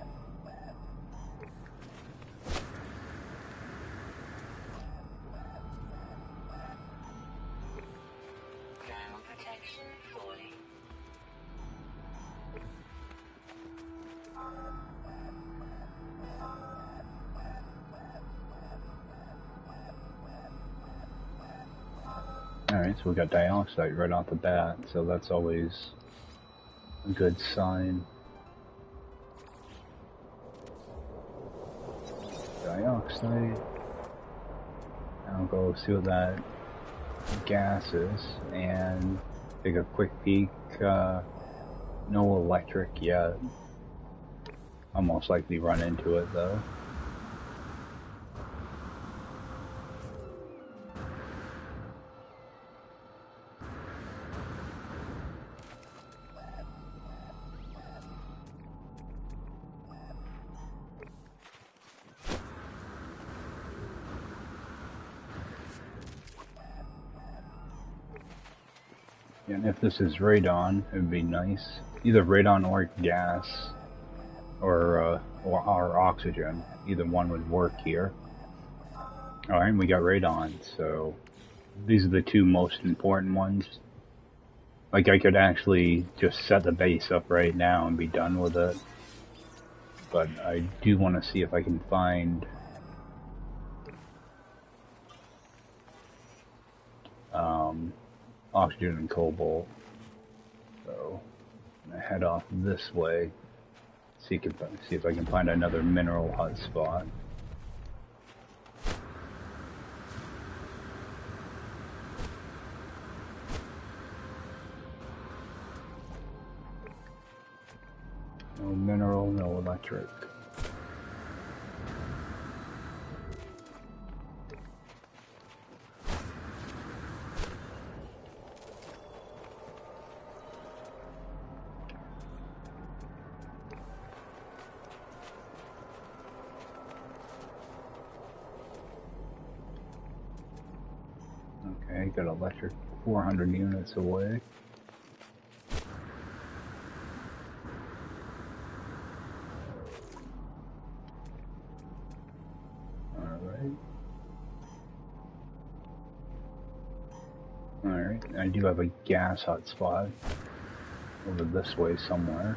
Alright, so we got dioxide right off the bat, so that's always a good sign. Dioxide. I'll go see what that gas is and take a quick peek. No electric yet. I'll most likely run into it though. And if this is radon, it would be nice. Either radon or gas, or oxygen. Either one would work here. Alright, we got radon, so these are the two most important ones. Like, I could actually just set the base up right now and be done with it. But I do want to see if I can find oxygen and cobalt. So I'm gonna head off this way. See if I can find another mineral hotspot. No mineral, no electric. Okay, got electric 400 units away. Alright, I do have a gas hotspot over this way somewhere.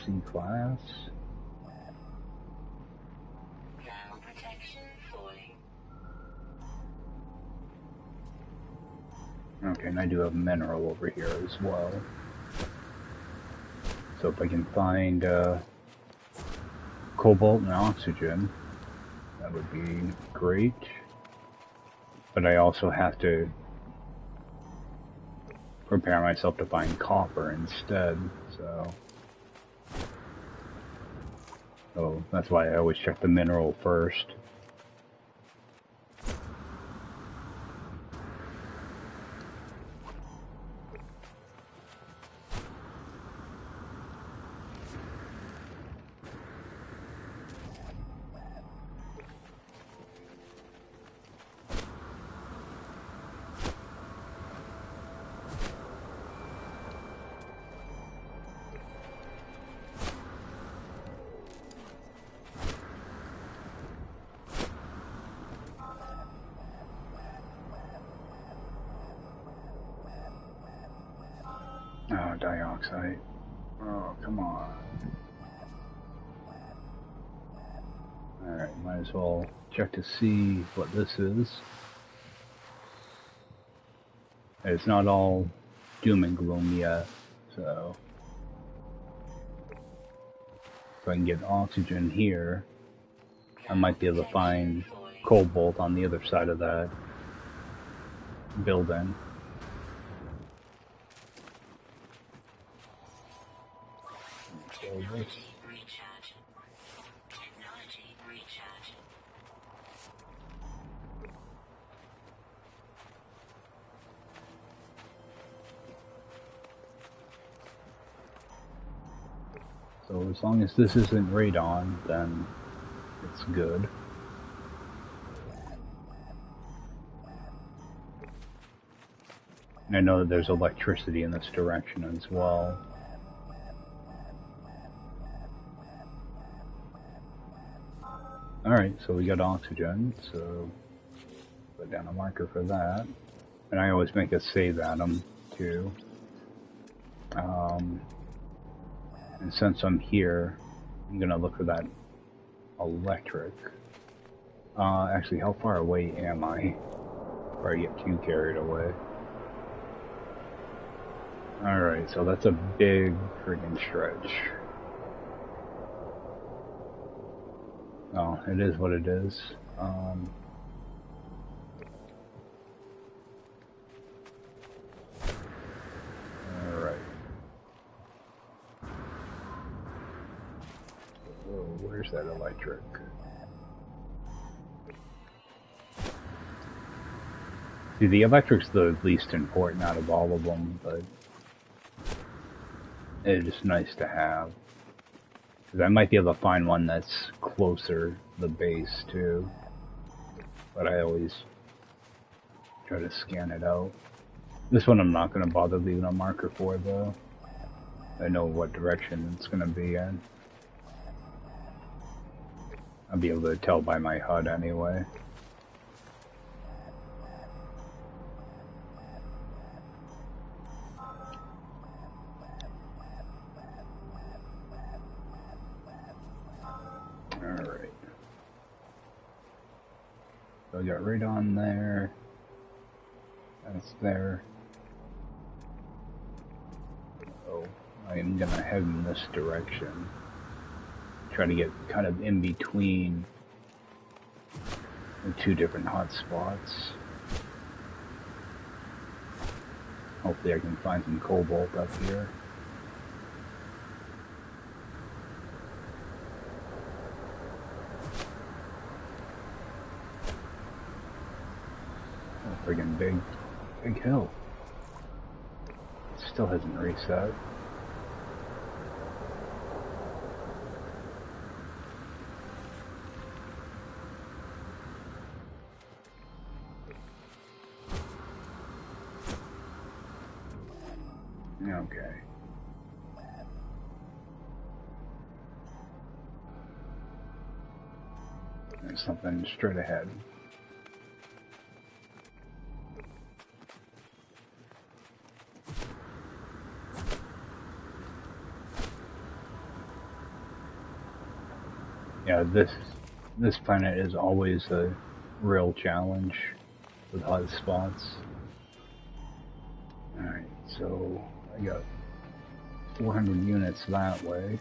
C-class. Okay, and I do have mineral over here as well. So if I can find cobalt and oxygen, that would be great. But I also have to prepare myself to find copper instead, so that's why I always check the mineral first. Oh, dioxide. Oh, come on. Alright, might as well check to see what this is. It's not all doom and gloom yet, so if I can get oxygen here, I might be able to find cobalt on the other side of that building. Technology recharge. Technology recharge. So as long as this isn't radon, then it's good. And I know that there's electricity in this direction as well. Alright, so we got oxygen, so put down a marker for that. And I always make a save atom, too. And since I'm here, I'm gonna look for that electric. Actually, how far away am I? Before I get too carried away. Alright, so that's a big friggin' stretch. Oh, it is what it is. Alright. Oh, where's that electric? See, the electric's the least important out of all of them, but it's just nice to have. Because I might be able to find one that's closer to the base, too. But I always try to scan it out. This one I'm not going to bother leaving a marker for, though. I know what direction it's going to be in. I'll be able to tell by my HUD anyway. Alright. So I got radon there. That's there. So I am gonna head in this direction. Try to get kind of in between the two different hot spots. Hopefully I can find some cobalt up here. Oh, friggin' big hill. Still hasn't reset. Okay. There's something straight ahead. Yeah, this planet is always a real challenge with hot spots. Alright, so I got 400 units that way.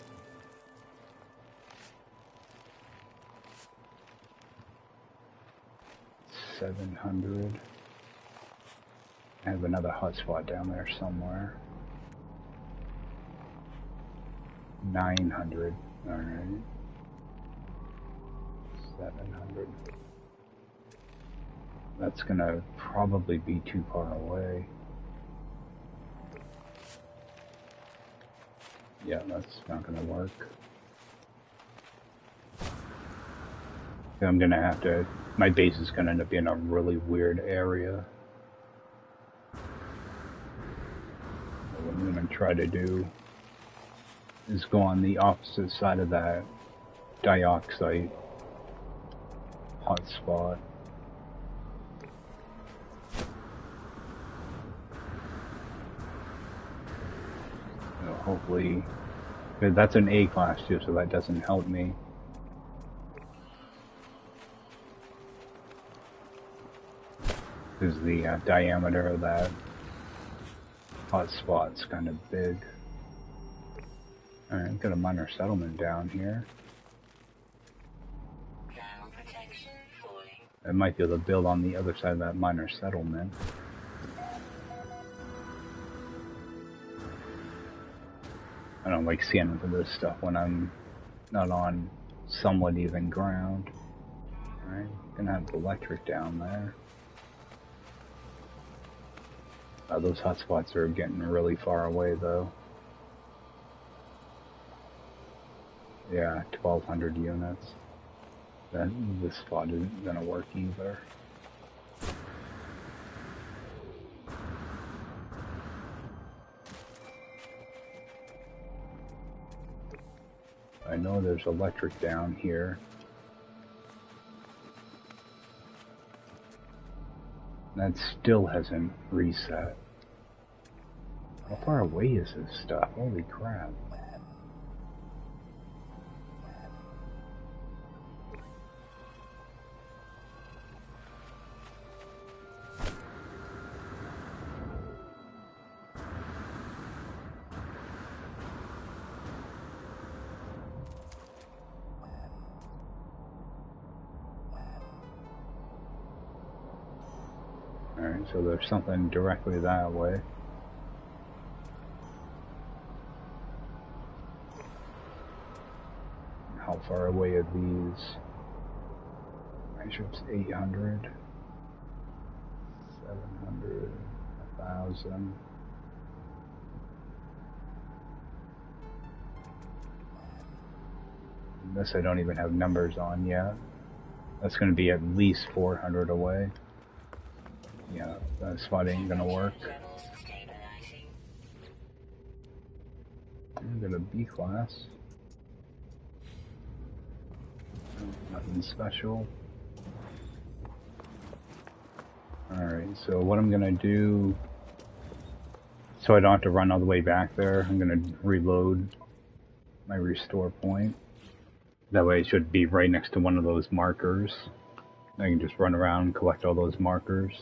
$700. I have another hotspot down there somewhere. 900. Alright. 700. That's gonna probably be too far away. Yeah, that's not gonna work. I'm gonna have to, my base is gonna end up being a really weird area. What I'm gonna try to do is go on the opposite side of that dioxide hotspot. So hopefully, because that's an A class too, so that doesn't help me. Because the diameter of that hotspot's kind of big. Alright, got a minor settlement down here. I might be able to build on the other side of that minor settlement. I don't like seeing into this stuff when I'm not on somewhat even ground. Alright, gonna have electric down there. Those hotspots are getting really far away though. Yeah, 1,200 units. This spot isn't gonna work either. I know there's electric down here. That still hasn't reset. How far away is this stuff? Holy crap. Alright, so there's something directly that way. How far away are these? It's 800, 700, 1,000. This I don't even have numbers on yet. That's going to be at least 400 away. Yeah, that spot ain't gonna work. I'm gonna B class. Nothing special. Alright, so what I'm gonna do, so I don't have to run all the way back there, I'm gonna reload my restore point. That way it should be right next to one of those markers. I can just run around and collect all those markers.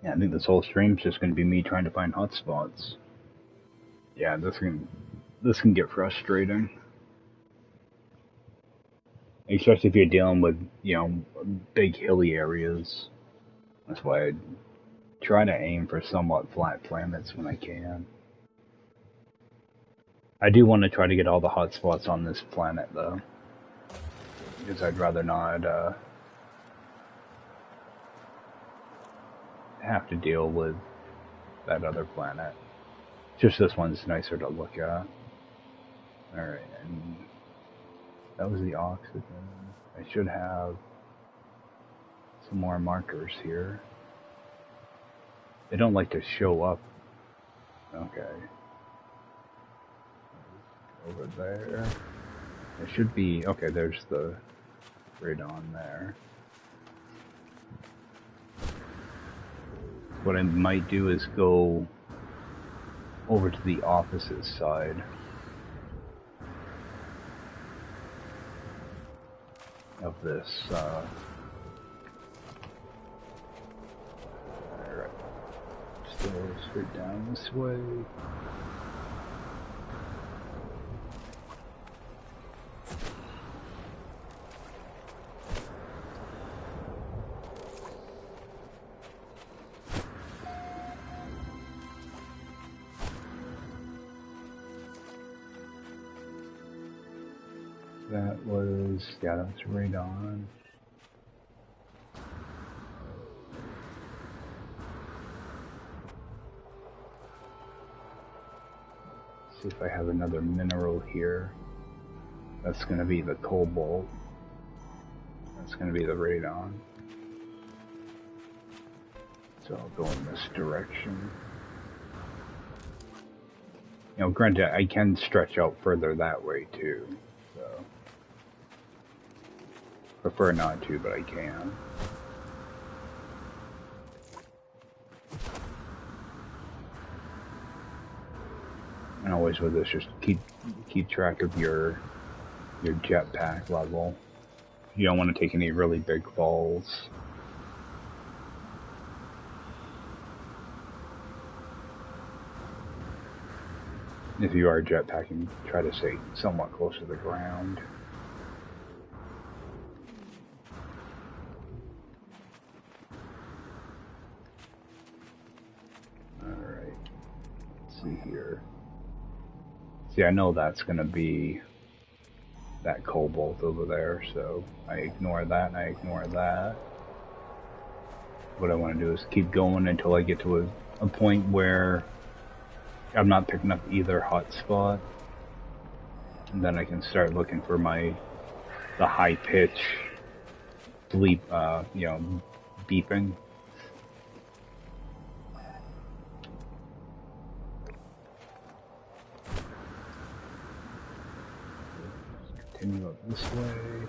Yeah, I think this whole stream's just going to be me trying to find hotspots. Yeah, this can get frustrating. Especially if you're dealing with, you know, big hilly areas. That's why I try to aim for somewhat flat planets when I can. I do want to try to get all the hotspots on this planet, though. Because I'd rather not, have to deal with that other planet. Just this one's nicer to look at. Alright, and that was the oxygen. I should have some more markers here. They don't like to show up. Okay. Over there. There should be, okay, there's the grid on there. What I might do is go over to the opposite side. of this. Alright. Still straight down this way. That was, yeah, that's right on. See if I have another mineral here. That's going to be the cobalt. That's going to be the radon. So I'll go in this direction. You know, granted, I can stretch out further that way too. So prefer not to, but I can. And always with this, just keep track of your jetpack level. You don't want to take any really big falls. If you are jetpacking, try to stay somewhat close to the ground. Alright, let's see here. See, I know that's going to be that cobalt over there, so I ignore that and I ignore that. What I want to do is keep going until I get to a point where I'm not picking up either hotspot, and then I can start looking for the high pitch bleep, you know, beeping. Continue up this way.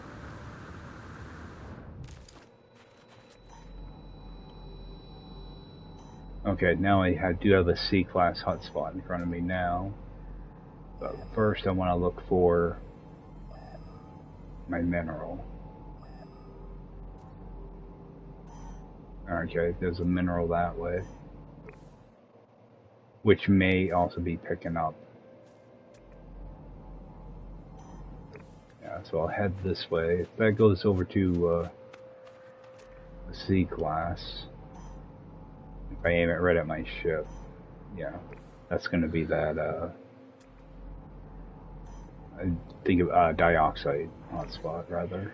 Okay, now I do have a C-class hotspot in front of me now. But first I want to look for my mineral. Okay, there's a mineral that way. Which may also be picking up. Yeah, so I'll head this way. If that goes over to the C-class. If I aim it right at my ship, yeah, that's going to be that, I think of dioxide hotspot, rather.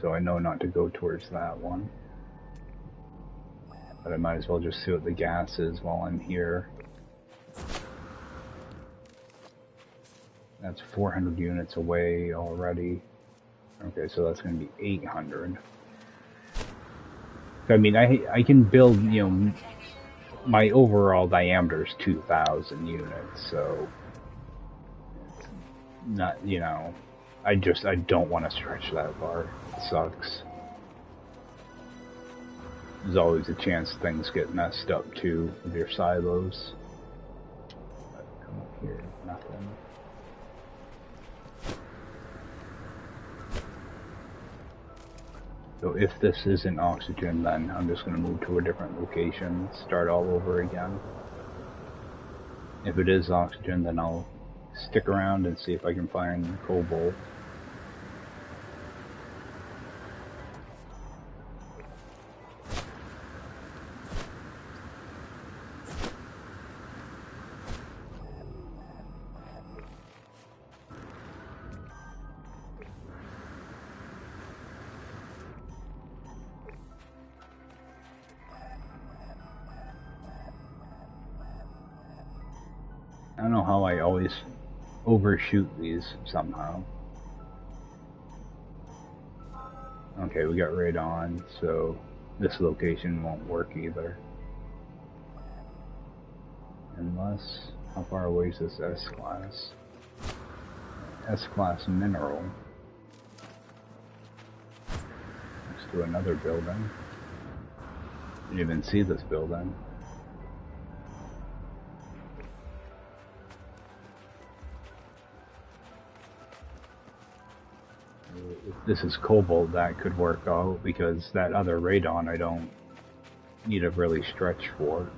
So I know not to go towards that one. But I might as well just see what the gas is while I'm here. That's 400 units away already. Okay, so that's going to be 800. I mean, I can build, you know, my overall diameter is 2,000 units, so it's not, you know, I don't want to stretch that far. It sucks. There's always a chance things get messed up too with your silos. But come up here, nothing. So if this isn't oxygen, then I'm just going to move to a different location, start all over again. If it is oxygen, then I'll stick around and see if I can find cobalt. I don't know how I always overshoot these somehow. Okay, we got radon, so this location won't work either. Unless, how far away is this S-class? S-class mineral. Next to another building. Didn't even see this building. If this is cobalt, that could work out, because that other radon I don't need to really stretch for.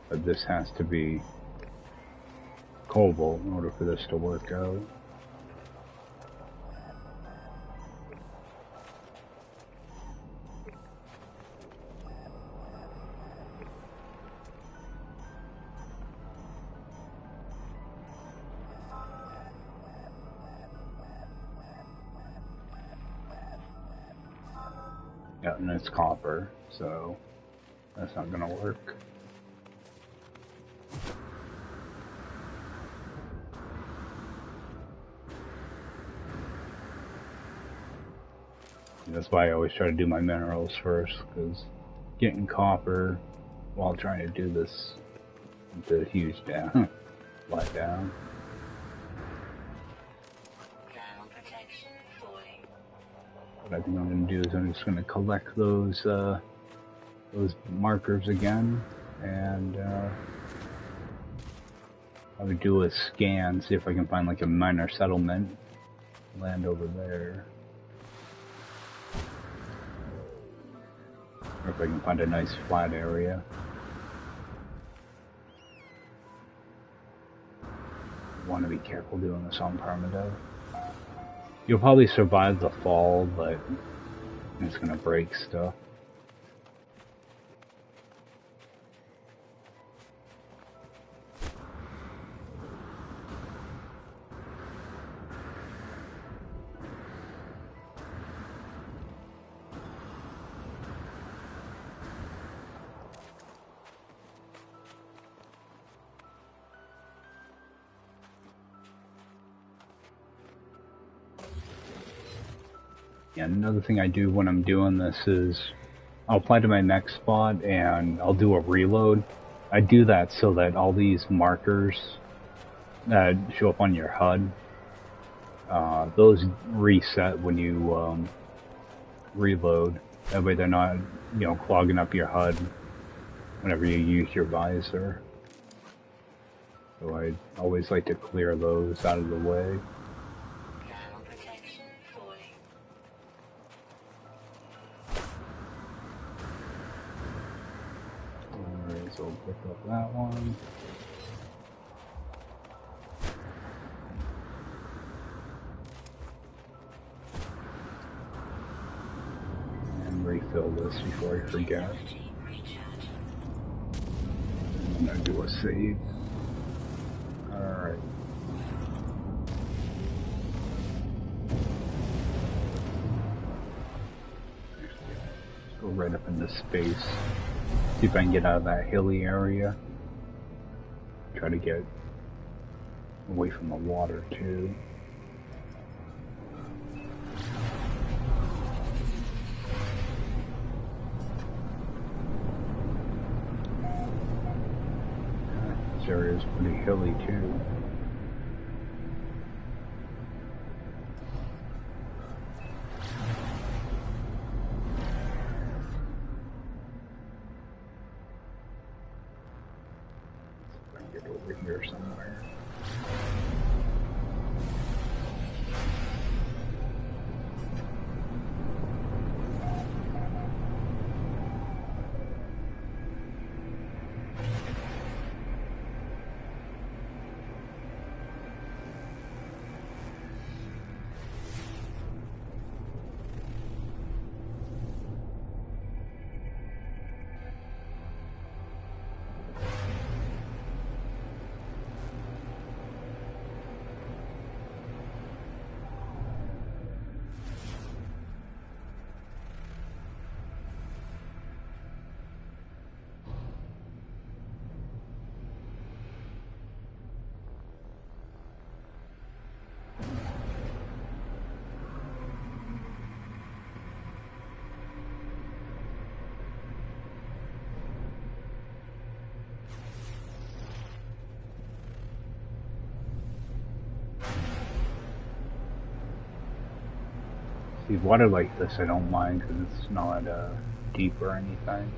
But this has to be cobalt in order for this to work out. Yeah, and it's copper, so that's not gonna work. That's why I always try to do my minerals first, because getting copper while trying to do this is a huge let down. What I think I'm going to do is I'm just going to collect those markers again, and I would do a scan, see if I can find like a minor settlement land over there. Or if I can find a nice flat area. I want to be careful doing this on Permadeath. You'll probably survive the fall, but it's gonna break stuff. And another thing I do when I'm doing this is I'll apply to my next spot and I'll do a reload. I do that so that all these markers that show up on your HUD, those reset when you reload. That way they're not, you know, clogging up your HUD whenever you use your visor. So I always like to clear those out of the way. So we'll pick up that one. And refill this before I forget. I'm gonna do a save. Alright. Let's go right up into space. See if I can get out of that hilly area. Try to get away from the water too. This area is pretty hilly too. Over here somewhere. See, water like this I don't mind because it's not deep or anything.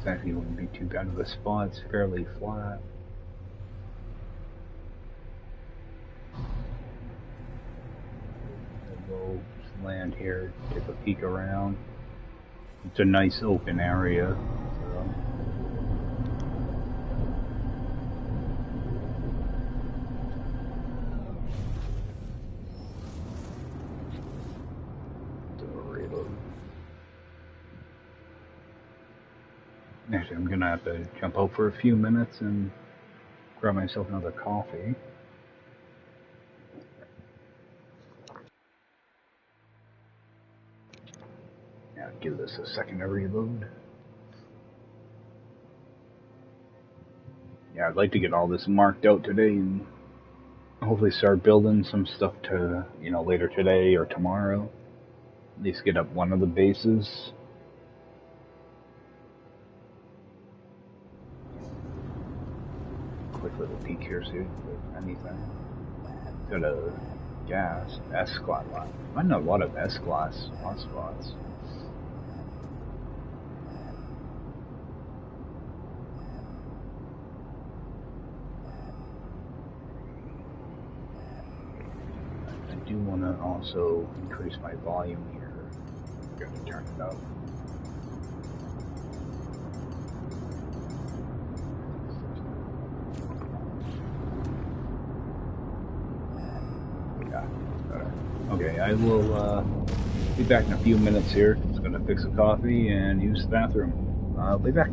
actually wouldn't be too bad of a spot. It's fairly flat. We'll just land here, take a peek around. It's a nice open area. So. Actually, I'm gonna have to jump out for a few minutes and grab myself another coffee. Yeah, give this a second to reload. Yeah, I'd like to get all this marked out today and hopefully start building some stuff to, later today or tomorrow. At least get up one of the bases. Quick little peek here, see if there's anything. Got a gas, S-class. Finding a lot of S-class hotspots. I do want to also increase my volume here. I'm going to turn it up. Okay, I will be back in a few minutes here. Just gonna fix a coffee and use the bathroom. I'll be back.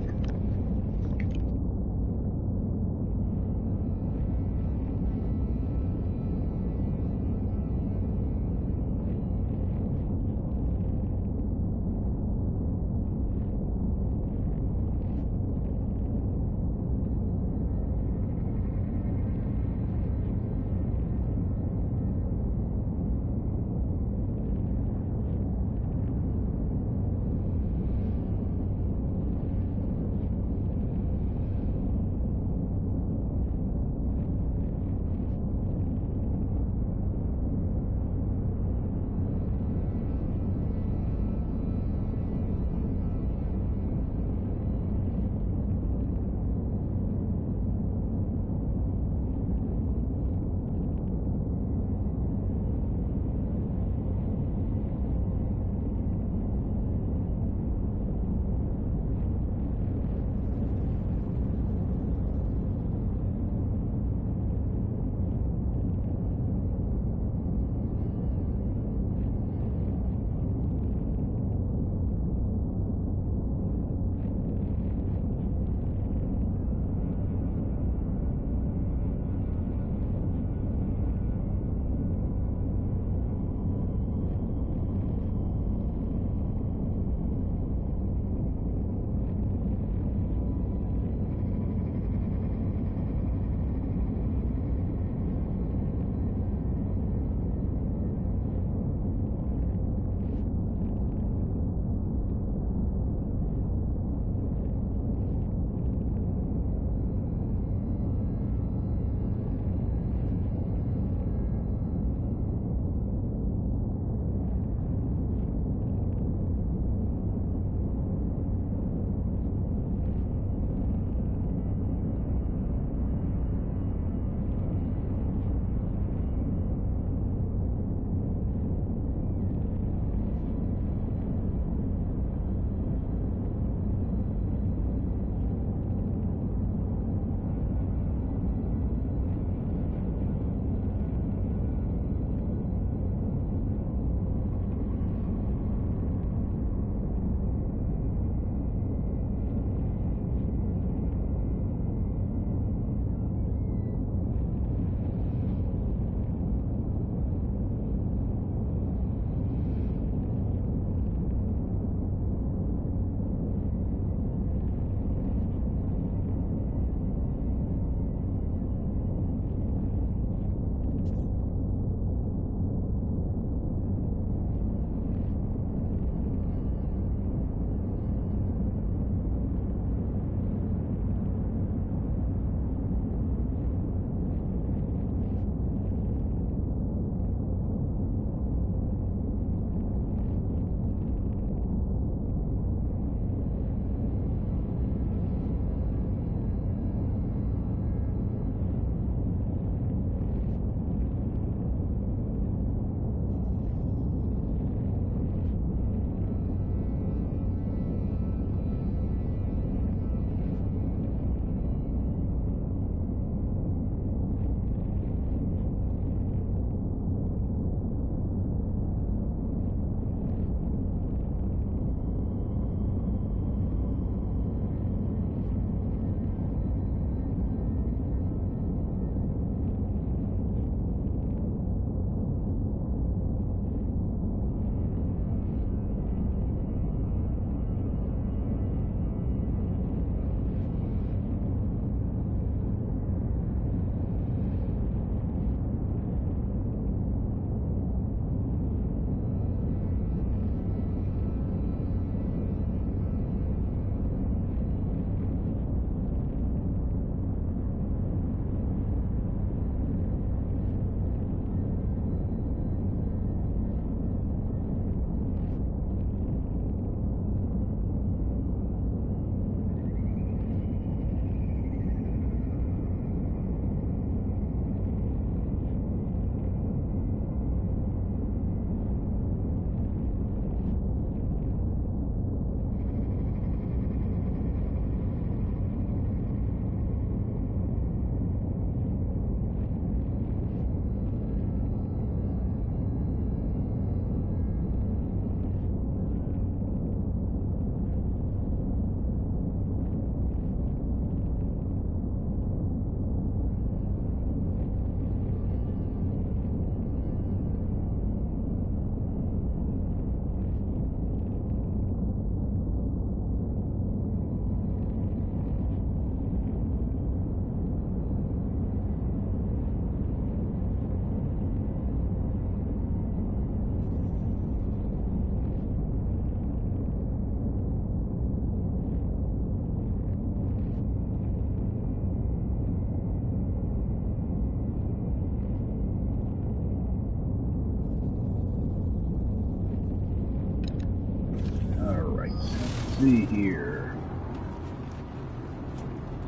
see here.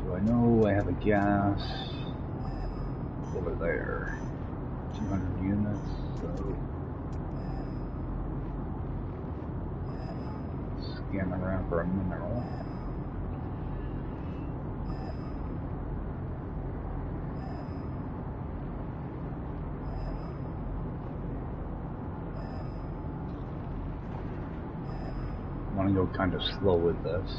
So I know I have a gas over there. 200 units, so scan around for a mineral. I want to go kind of slow with this.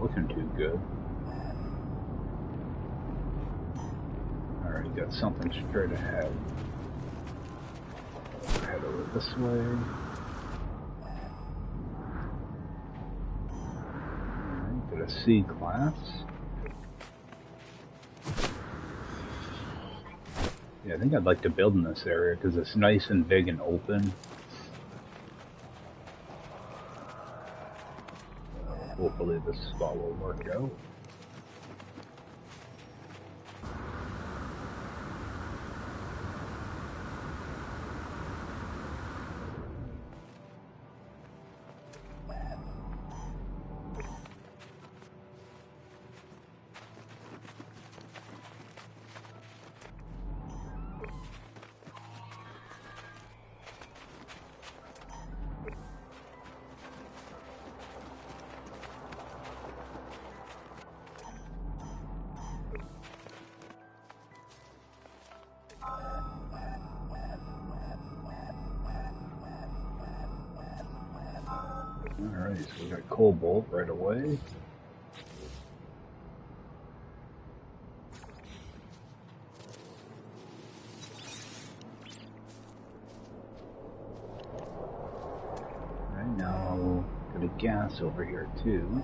Looking too good. Alright, got something straight ahead. Head over this way. Alright, got a C class. Yeah, I think I'd like to build in this area because it's nice and big and open. Hopefully this spot will work out. Alright, so we got cobalt right away. Right now, got a gas over here too.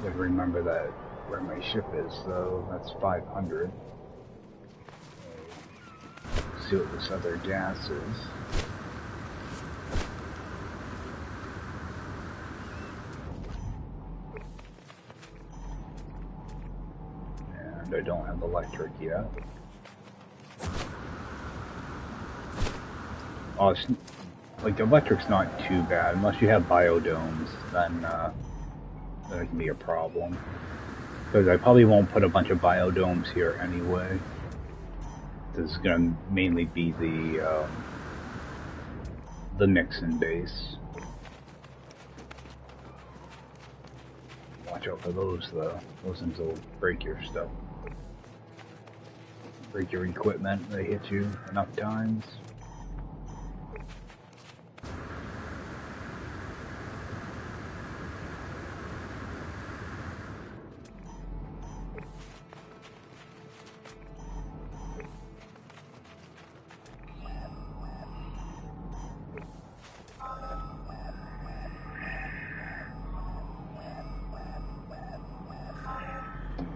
Gotta remember that where my ship is, though. That's 500. See what this other gas is. And I don't have electric yet. Oh, it's, like, electric's not too bad. Unless you have biodomes, then that can be a problem. Because I probably won't put a bunch of biodomes here anyway. This is going to mainly be the Nixon base. Watch out for those, though. Those things will break your stuff. Break your equipment. They hit you enough times.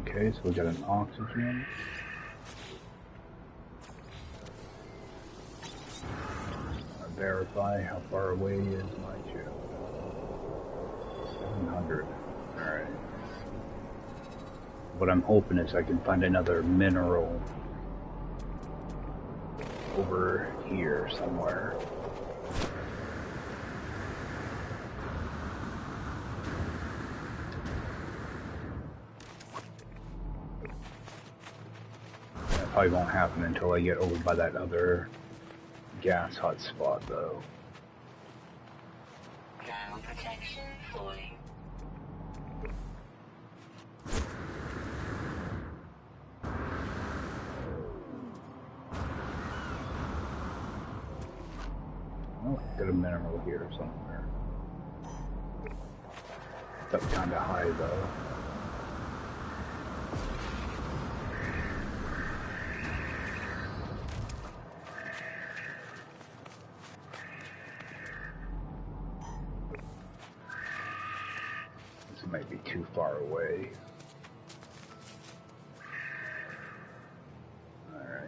Okay, so we got an oxygen. Verify how far away is my ship. 700. Alright. What I'm hoping is I can find another mineral over here somewhere. Probably won't happen until I get over by that other gas hotspot, though. Thermal protection falling. Oh, got a mineral here somewhere. That's kind of high, though. Might be too far away. Alright.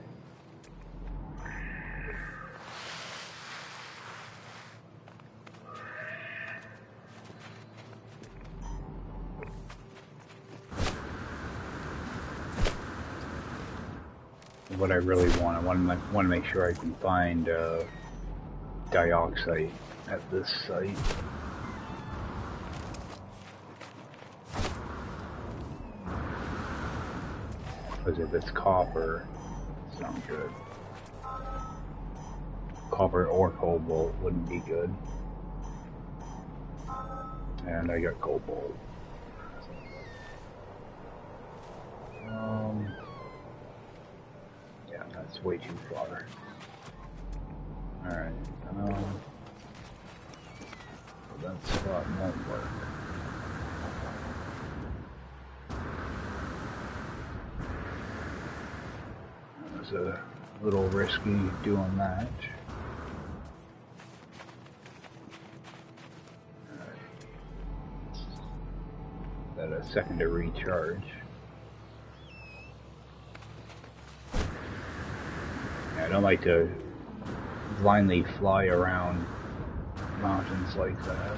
what I really want. I want to make sure I can find dioxide at this site. Because if it's copper, it's not good. Copper or cobalt wouldn't be good. And I got cobalt. Yeah, that's way too far. Alright, that spot won't work. It was a little risky doing that. That a second to recharge. I don't like to blindly fly around mountains like that.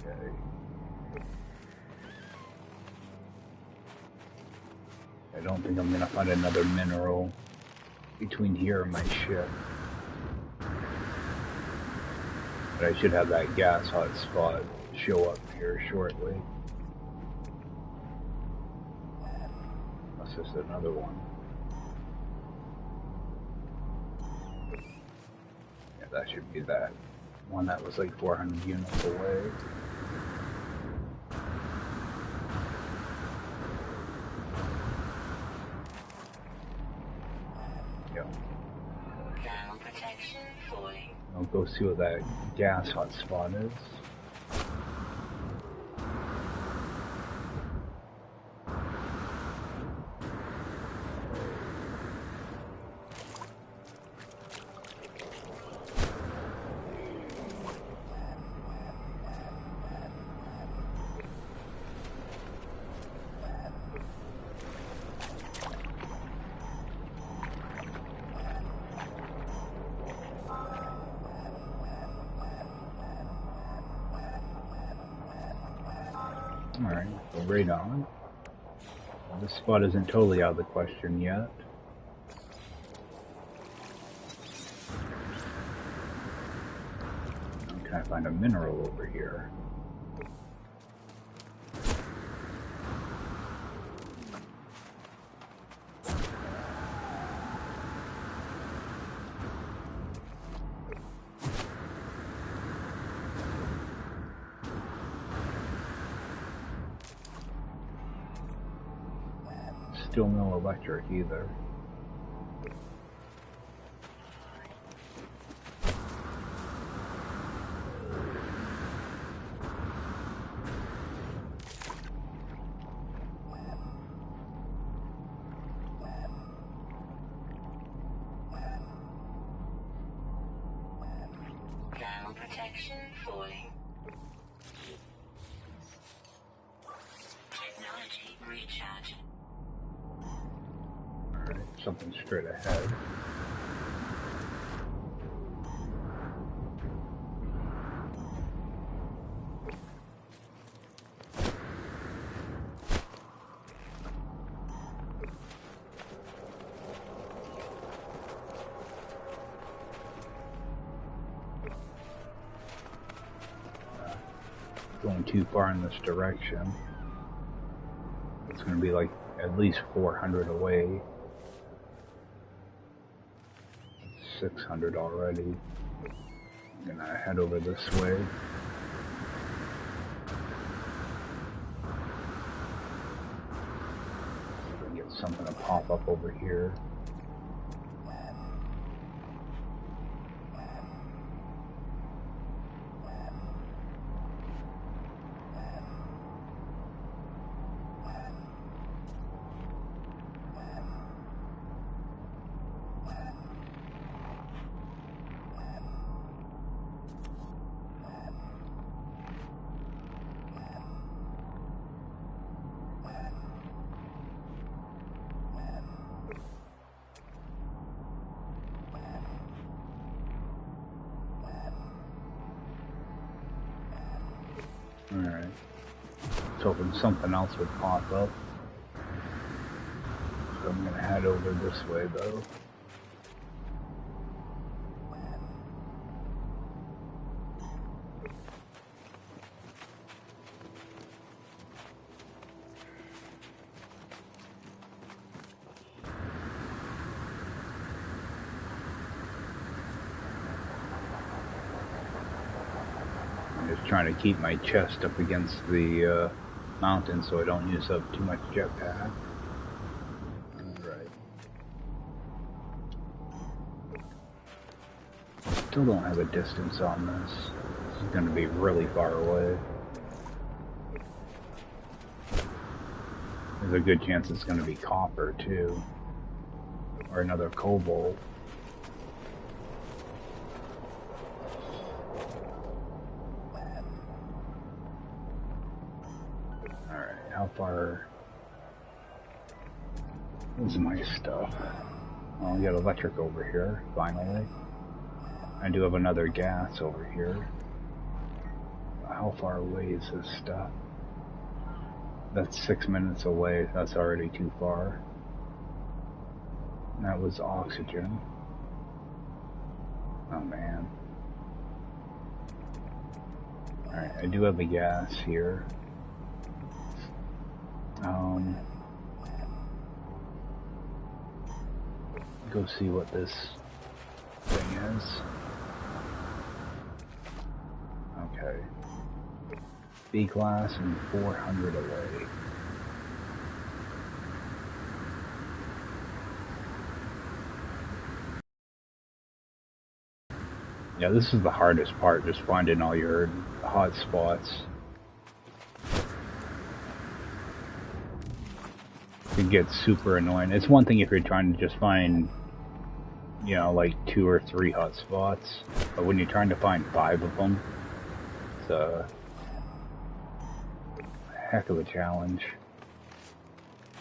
Okay. I don't think I'm gonna find another mineral between here and my ship. But I should have that gas hot spot show up here shortly. That's just another one. Yeah, that should be that one that was like 400 units away. Yeah. Ground protection falling. I'll go see what that gas hot spot is. Alright, so right on. Well, this spot isn't totally out of the question yet. I'm trying to find a mineral over here. Still no electric either. Ground protection falling. Technology recharge. Alright, something straight ahead. Going too far in this direction. It's going to be like at least 400 away. 600 already. I'm gonna head over this way. Get something to pop up over here. Alright. Just hoping something else would pop up. So I'm gonna head over this way though. Trying to keep my chest up against the mountain so I don't use up too much jetpack. Alright. Still don't have a distance on this. This is going to be really far away. There's a good chance it's going to be copper too. Or another cobalt. How far is my stuff? Well, we got electric over here, finally. I do have another gas over here. How far away is this stuff? That's 6 minutes away. That's already too far. That was oxygen. Oh man. Alright, I do have the gas here. Go see what this thing is. Okay. B-class and 400 away. Yeah, this is the hardest part, just finding all your hot spots. It gets super annoying. It's one thing if you're trying to just find, you know, like 2 or 3 hot spots, but when you're trying to find 5 of them, it's a heck of a challenge.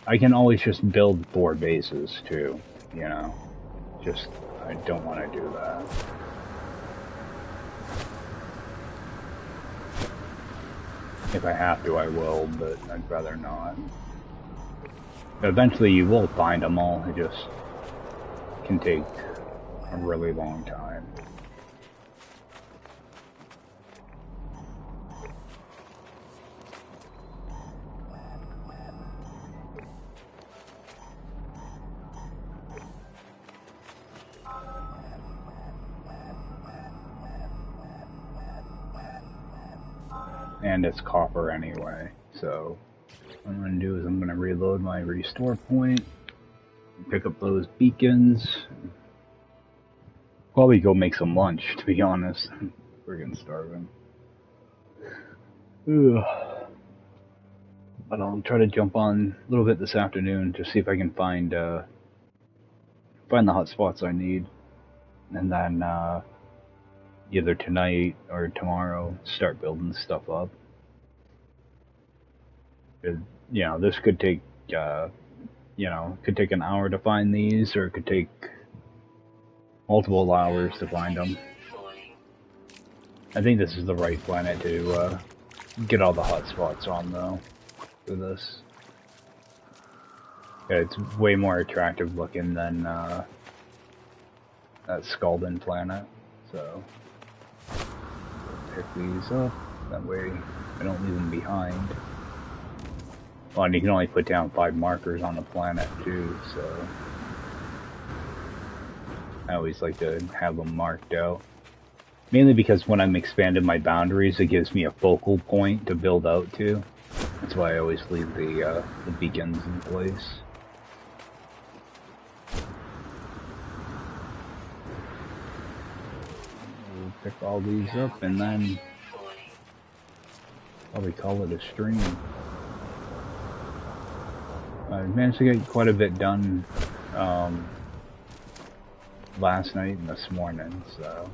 I can always just build 4 bases too, you know, just I don't want to do that. If I have to, I will, but I'd rather not. Eventually you will find them all, it just can take a really long time. And it's copper anyway, so what I'm going to do is I'm going to reload my restore point, pick up those beacons, probably go make some lunch, to be honest. I'm friggin' starving. Ugh. But I'll try to jump on a little bit this afternoon to see if I can find the hot spots I need, and then either tonight or tomorrow start building stuff up. You know, this could take, you know, could take an hour to find these, or it could take multiple hours to find them. I think this is the right planet to get all the hot spots on, though, for this. Yeah, it's way more attractive looking than that Skalden planet, so pick these up, that way I don't leave them behind. Well, and you can only put down 5 markers on the planet too, so I always like to have them marked out. Mainly because when I'm expanding my boundaries, it gives me a focal point to build out to. That's why I always leave the beacons in place. We'll pick all these up and then probably call it a stream. I managed to get quite a bit done last night and this morning, so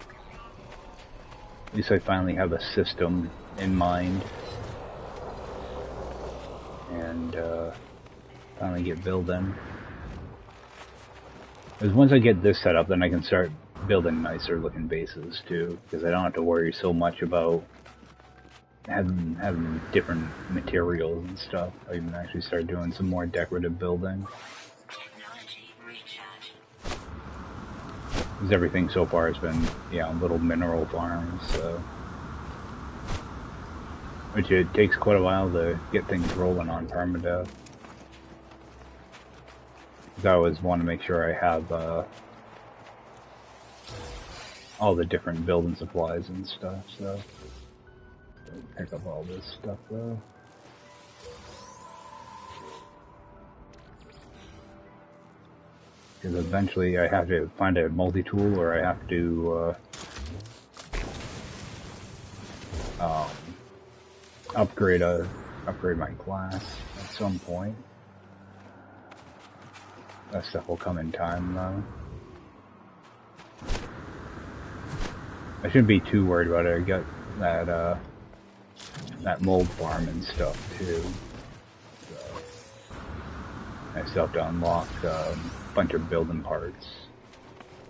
at least I finally have a system in mind and finally get building. Because once I get this set up, then I can start building nicer looking bases too, because I don't have to worry so much about having different materials and stuff. I can actually start doing some more decorative building. Because everything so far has been, little mineral farms, so. Which it takes quite a while to get things rolling on Permadeath. Because I always want to make sure I have all the different building supplies and stuff, so. Pick up all this stuff though. Because eventually I have to find a multi-tool, or I have to upgrade my class at some point. That stuff will come in time though. I shouldn't be too worried about it. I got that mold farm and stuff too. So I still have to unlock a bunch of building parts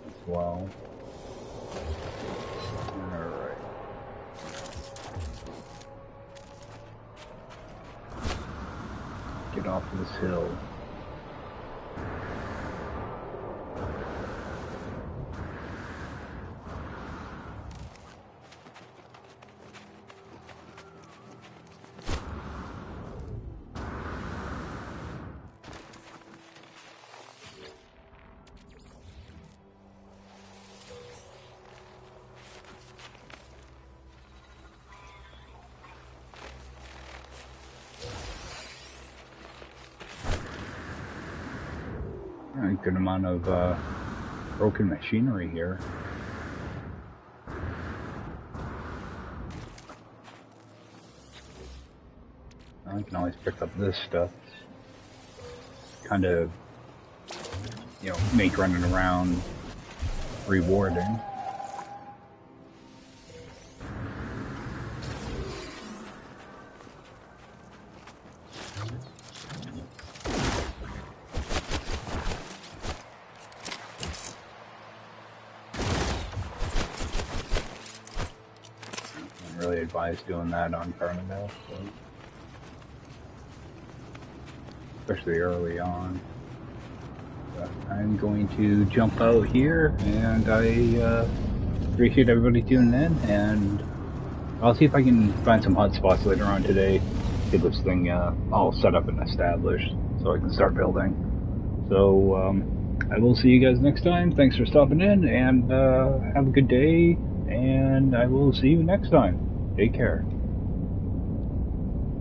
as well. Alright. Get off this hill. A good amount of broken machinery here. I can always pick up this stuff. Kind of, make running around rewarding. Really advise doing that on Permadeath, so. Especially early on. But I'm going to jump out here, and I appreciate everybody tuning in, and I'll see if I can find some hot spots later on today, get this thing all set up and established so I can start building. So I will see you guys next time. Thanks for stopping in, and have a good day, and I will see you next time. Take care.